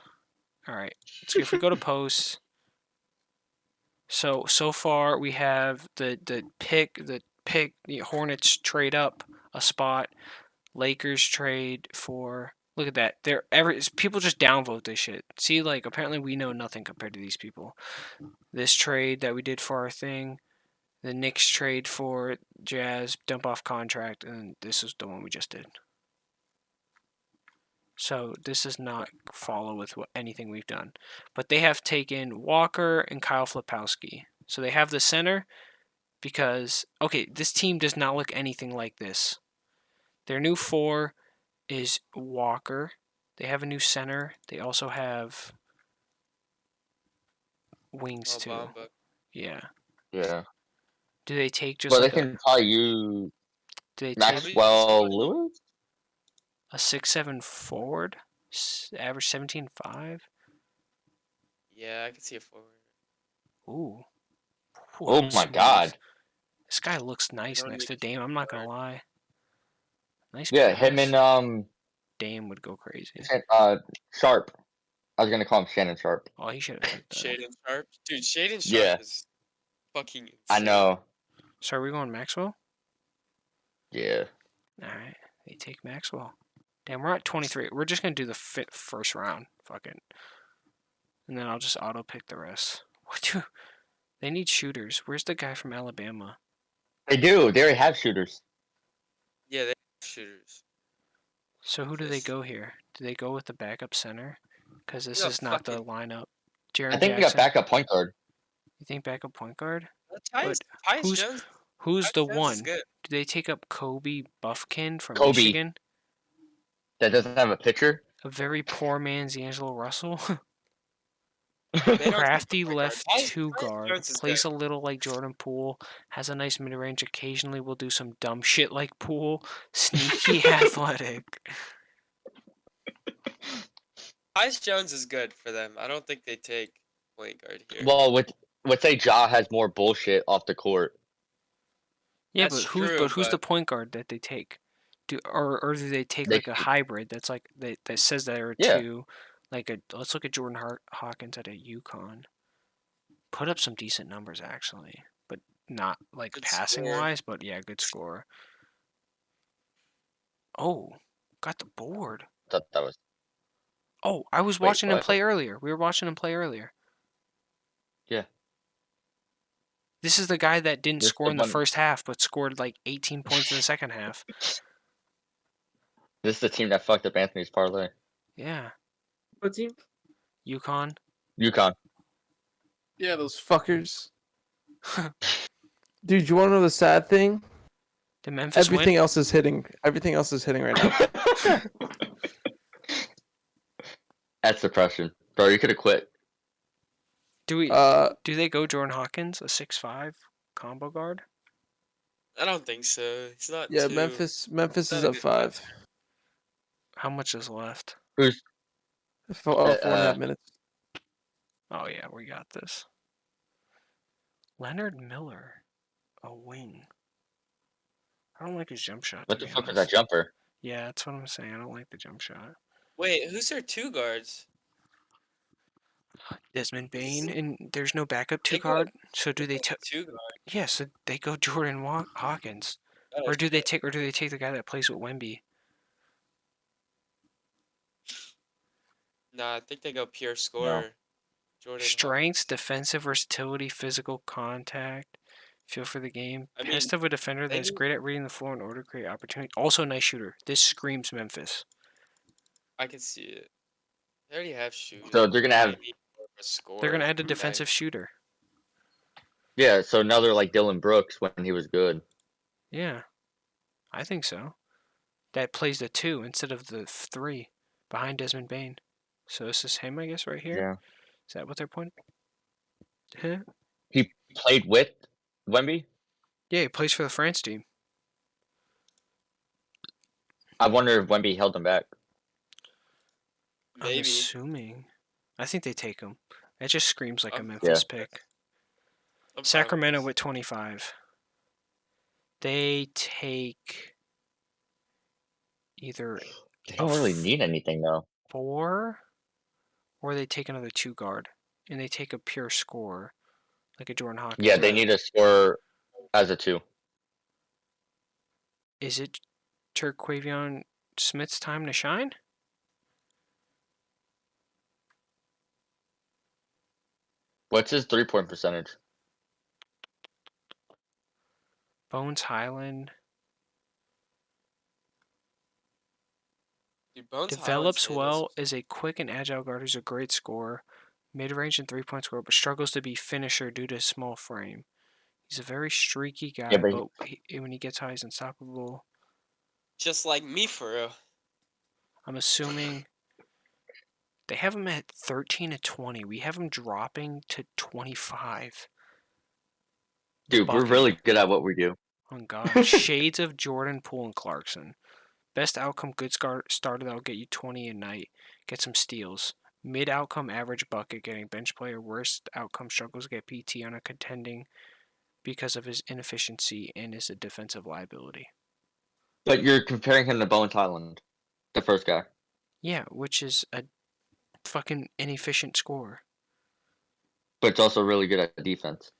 All right. So if we go to posts, so far we have the Hornets trade up a spot. Lakers trade for look at that. People just downvote this shit. See, like apparently we know nothing compared to these people. This trade that we did for our thing, the Knicks trade for Jazz dump off contract, and this is the one we just did. So this does not follow with anything we've done. But they have taken Walker and Kyle Flipowski. So they have the center because, okay, this team does not look anything like this. Their new 4 is Walker. They have a new center. They also have wings too. Bamba. Yeah. Yeah. Do they take just But like they can probably use do they take Maxwell somebody- Lewis? a 6'7" forward? Average 17.5? Yeah, I can see a forward. Ooh. Oh my smooth. God. This guy looks nice don't next to need Dame. I'm not gonna lie. Nice. Yeah, pass. him and Dame would go crazy. Sharp. I was gonna call him Shannon Sharp. Oh, he should have took that. Shaden Sharp, dude. Shaden Sharp Yeah. is fucking. Insane. I know. So are we going Maxwell? Yeah. All right, they take Maxwell. Damn, we're at 23. We're just gonna do the first round. Fuck it. And then I'll just auto pick the rest. What do? They need shooters. Where's the guy from Alabama? They do. They already have shooters. Yeah, they have shooters. So who do they This- go here? Do they go with the backup center? Because this No, is not the fucking- lineup. I Jaren think we Jackson. got backup point guard. You think backup point guard? Tyus who's- Jones. Who's Tyus the Jones one? is good. Do they take up Kobe Buffkin from Kobe. Michigan? That doesn't have a pitcher. A very poor man's D'Angelo Russell. They don't Crafty take point left guard. Tyus 2 guard. Jones is Plays good. a little like Jordan Poole. Has a nice mid range. Occasionally will do some dumb shit like Poole. Sneaky athletic. Tyus Jones is good for them. I don't think they take point guard here. Well, would say Ja has more bullshit off the court. Yeah, That's but true, who's the but- point guard that they take? Or do they take They like a hybrid that's like that says there are Yeah. 2? Let's look at Jordan Hawkins at a UConn. Put up some decent numbers actually, but not like Good passing score. wise, but yeah, good score. Oh, got the board. That was. Oh, I was Wait, watching him what? play earlier. We were watching him play earlier. Yeah. This is the guy that didn't This score the in the one- first half, but scored like 18 points in the second half. This is the team that fucked up Anthony's parlay. Yeah, What team? UConn. UConn. Yeah, those fuckers. Dude, you want to know the sad thing? Did Memphis Everything win? else is hitting. Everything else is hitting right now. That's depression, bro. You could have quit. Do they go Jordan Hawkins, a 6'5" combo guard? I don't think so. He's not. Yeah, too... Memphis not is a up good 5. How much is left? Who's 4.5 minutes. Oh yeah, we got this. Leonard Miller, a wing. I don't like his jump shot. what to the be fuck is honest. that jumper? Yeah, that's what I'm saying. I don't like the jump shot. Wait, who's their 2 guards? Desmond Bain, and there's no backup 2 They go- guard. So do they take? 2 guards. Yeah, so they go Jordan Hawkins, Oh, or do they take the guy that plays with Wemby? Nah, I think they go pure scorer. Jordan. Strengths, defensive versatility, physical contact, feel for the game. I mean, Best of a defender they that's need- great at reading the floor in order to create opportunity. Also, nice shooter. This screams Memphis. I can see it. They already have shooters. So they're gonna have. They need more of a scorer. They're gonna add a Like, defensive shooter. Yeah, so now they're like Dylan Brooks when he was good. Yeah, I think so. That plays the 2 instead of the 3 behind Desmond Bain. So this is him, I guess, right here. Yeah. Is that what they're pointing? Huh? He played with Wemby. Yeah, he plays for the France team. I wonder if Wemby held him back. I'm Maybe. assuming. I think they take him. That just screams like a Um, Memphis pick. I'm fine with Sacramento this. with 25. They take either They don't really need anything though. 4 or they take another 2 guard. And they take a pure scorer, like a Jordan Hawkins. Yeah, they need a scorer as a 2. Is it Terquavion Smith's time to shine? What's his 3-point percentage? Bones Highland Dude, Bones Highland's develops hitting well, some- is a quick and agile guard who's a great scorer, mid-range and 3-point scorer, but struggles to be finisher due to his small frame. He's a very streaky guy, Yeah, but but when he gets high, he's unstoppable. Just like me for real. I'm assuming they have him at 13 to 20. We have him dropping to 25. Dude, we're Bucket. really good at what we do. Oh God, shades of Jordan Poole and Clarkson. Best outcome, good starter that'll get you 20 a night. Get some steals. Mid outcome, average bucket, getting bench player. Worst outcome, struggles to get PT on a contending because of his inefficiency and is a defensive liability. But you're comparing him to Bones Highland, the first guy. Yeah, which is a fucking inefficient scorer. But it's also really good at defense.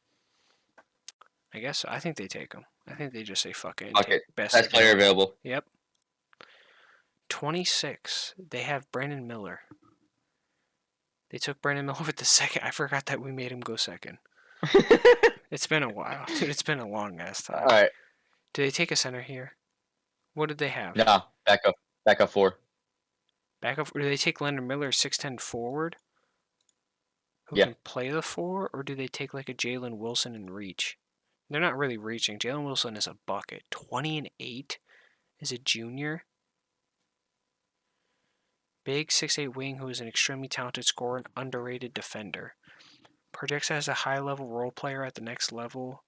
I guess I think they take him. I think they just say fuck it and Fuck take it. best. Best player available. Yep. 26. They have Brandon Miller. They took Brandon Miller with the second. I forgot that we made him go second. It's been a while, dude. It's been a long ass time. All right. Do they take a center here? What did they have? Nah, back up 4. Back up. Do they take Leonard Miller, 6'10" forward, who Yeah. can play the 4, or do they take like a Jalen Wilson and reach? They're not really reaching. Jalen Wilson is a bucket. 20 and 8 is a junior. Big 6'8" wing who is an extremely talented scorer and underrated defender. Projects as a high-level role player at the next level.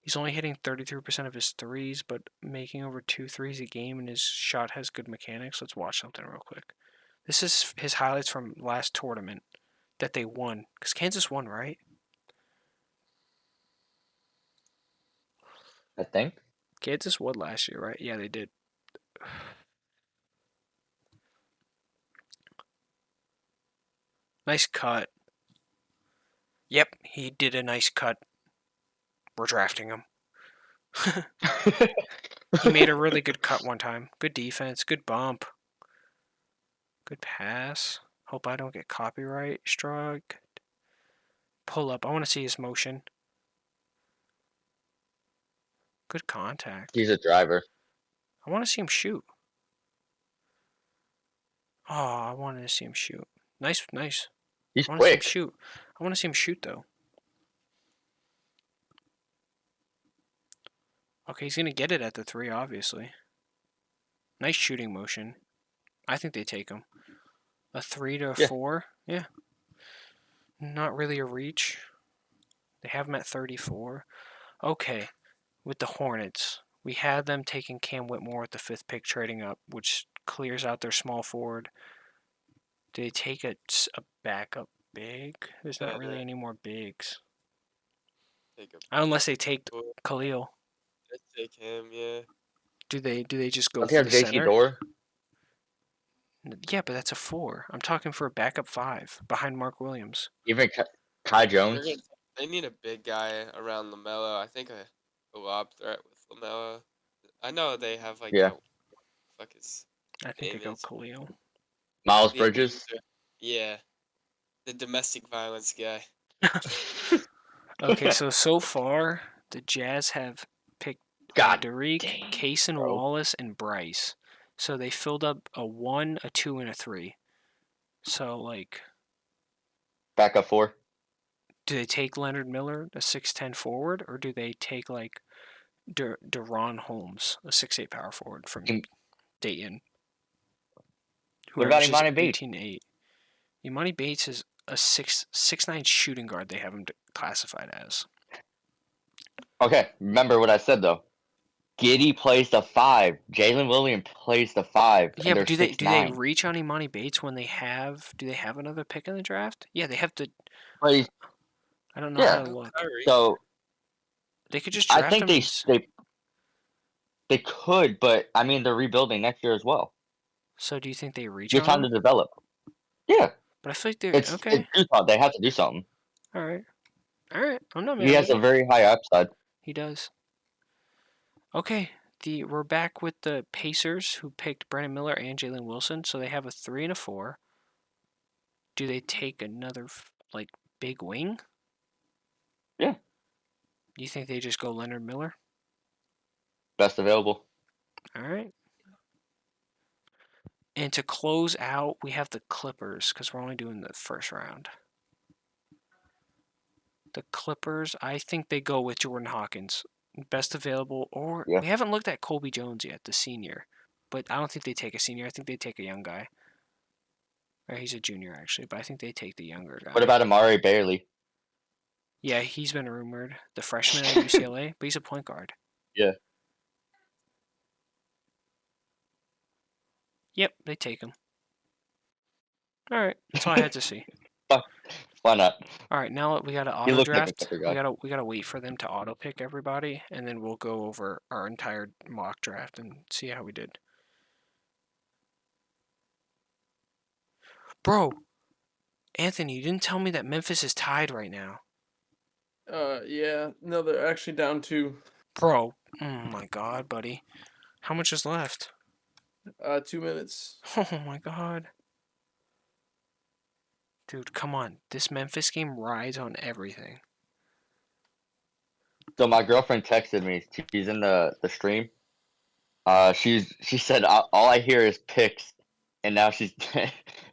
He's only hitting 33% of his threes, but making over 2 threes a game, and his shot has good mechanics. Let's watch something real quick. This is his highlights from last tournament that they won. Because Kansas won, right? I think. Kansas won last year, right? Yeah, they did. Nice cut. Yep, he did a nice cut. We're drafting him. He made a really good cut one time. Good defense, good bump. Good pass. Hope I don't get copyright struck. Pull up. I want to see his motion. Good contact. He's a driver. I want to see him shoot. Oh, I wanted to see him shoot. Nice. He's I want to see him quick. shoot. I want to see him shoot, though. Okay, he's going to get it at the 3, obviously. Nice shooting motion. I think they take him. A 3 to a Yeah. 4? Yeah. Not really a reach. They have him at 34. Okay, with the Hornets, we had them taking Cam Whitmore with the 5th pick, trading up, which clears out their small forward. Do they take a backup big? There's not really any more bigs. Take a Unless they take boy. Khalil. Let's take him, yeah. Do they just go Don't for they have the JC center? Dorr? Yeah, but that's a 4. I'm talking for a backup 5 behind Mark Williams. Even Kai They're Jones? gonna- They need a big guy around LaMelo. I think a lob threat with LaMelo. I know they have like Yeah. that- fuck his I think they go Davis. Khalil. Miles the Bridges? abuser. Yeah. The domestic violence guy. Okay, so far the Jazz have picked God Derek, dang, Kaysen bro. Wallace, and Bryce. So they filled up a 1, a 2, and a 3. So like, Back up 4? do they take Leonard Miller, a 6'10" forward, or do they take like Deron Holmes, a 6'8" power forward from Im- Dayton? who What about averages Imani Bates? 18-8. Imani Bates is a 6'9" shooting guard they have him classified as. Okay, remember what I said though. Giddy plays the 5. Jalen Williams plays the 5. Yeah, and but they're do they 6'9". reach on Imani Bates when do they have another pick in the draft? Yeah, they have to. But he's, I don't know how yeah. to look. Kyrie. So They could just I draft think him. they could, but I mean they're rebuilding next year as well. So do you think they reach Give on time to him? develop. Yeah, But I feel like they're it's okay. Utah. They have to do something. All right. I'm not mad He with has a it. very high upside. He does. Okay, we're back with the Pacers, who picked Brandon Miller and Jalen Wilson, so they have a 3 and a 4. Do they take another like big wing? Yeah. Do you think they just go Leonard Miller? Best available. All right. And to close out, we have the Clippers because we're only doing the first round. The Clippers, I think they go with Jordan Hawkins, best available, or Yeah. we haven't looked at Colby Jones yet, the senior. But I don't think they take a senior. I think they take a young guy. Or he's a junior actually, but I think they take the younger guy. What about Amari Bailey? Yeah, he's been rumored, the freshman at UCLA, but he's a point guard. Yeah. Yep, they take him. All right, that's all I had to see. Why not? All right, now we got to He auto looked like a draft. Clipper We guy. gotta wait for them to auto pick everybody, and then we'll go over our entire mock draft and see how we did. Bro, Anthony, you didn't tell me that Memphis is tied right now. Yeah. No, they're actually down 2. Bro, oh my god, buddy. How much is left? 2 minutes. Oh my god. Dude, come on. This Memphis game rides on everything. So my girlfriend texted me. She's in the stream. She said all I hear is picks, and now she's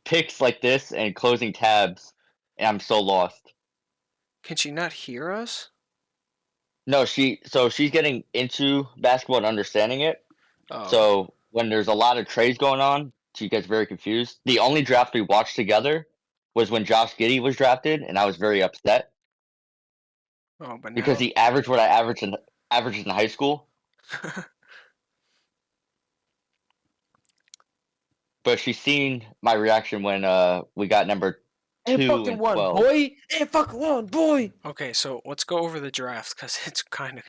picks like this and closing tabs, and I'm so lost. Can she not hear us? No, she's getting into basketball and understanding it. Oh. So when there's a lot of trades going on, she gets very confused. The only draft we watched together was when Josh Giddey was drafted, and I was very upset Oh, but now... because he averaged what I averaged in high school. But she's seen my reaction when we got number 2 and 12. boy. And fucking one, boy. Okay, so let's go over the draft because it's kind of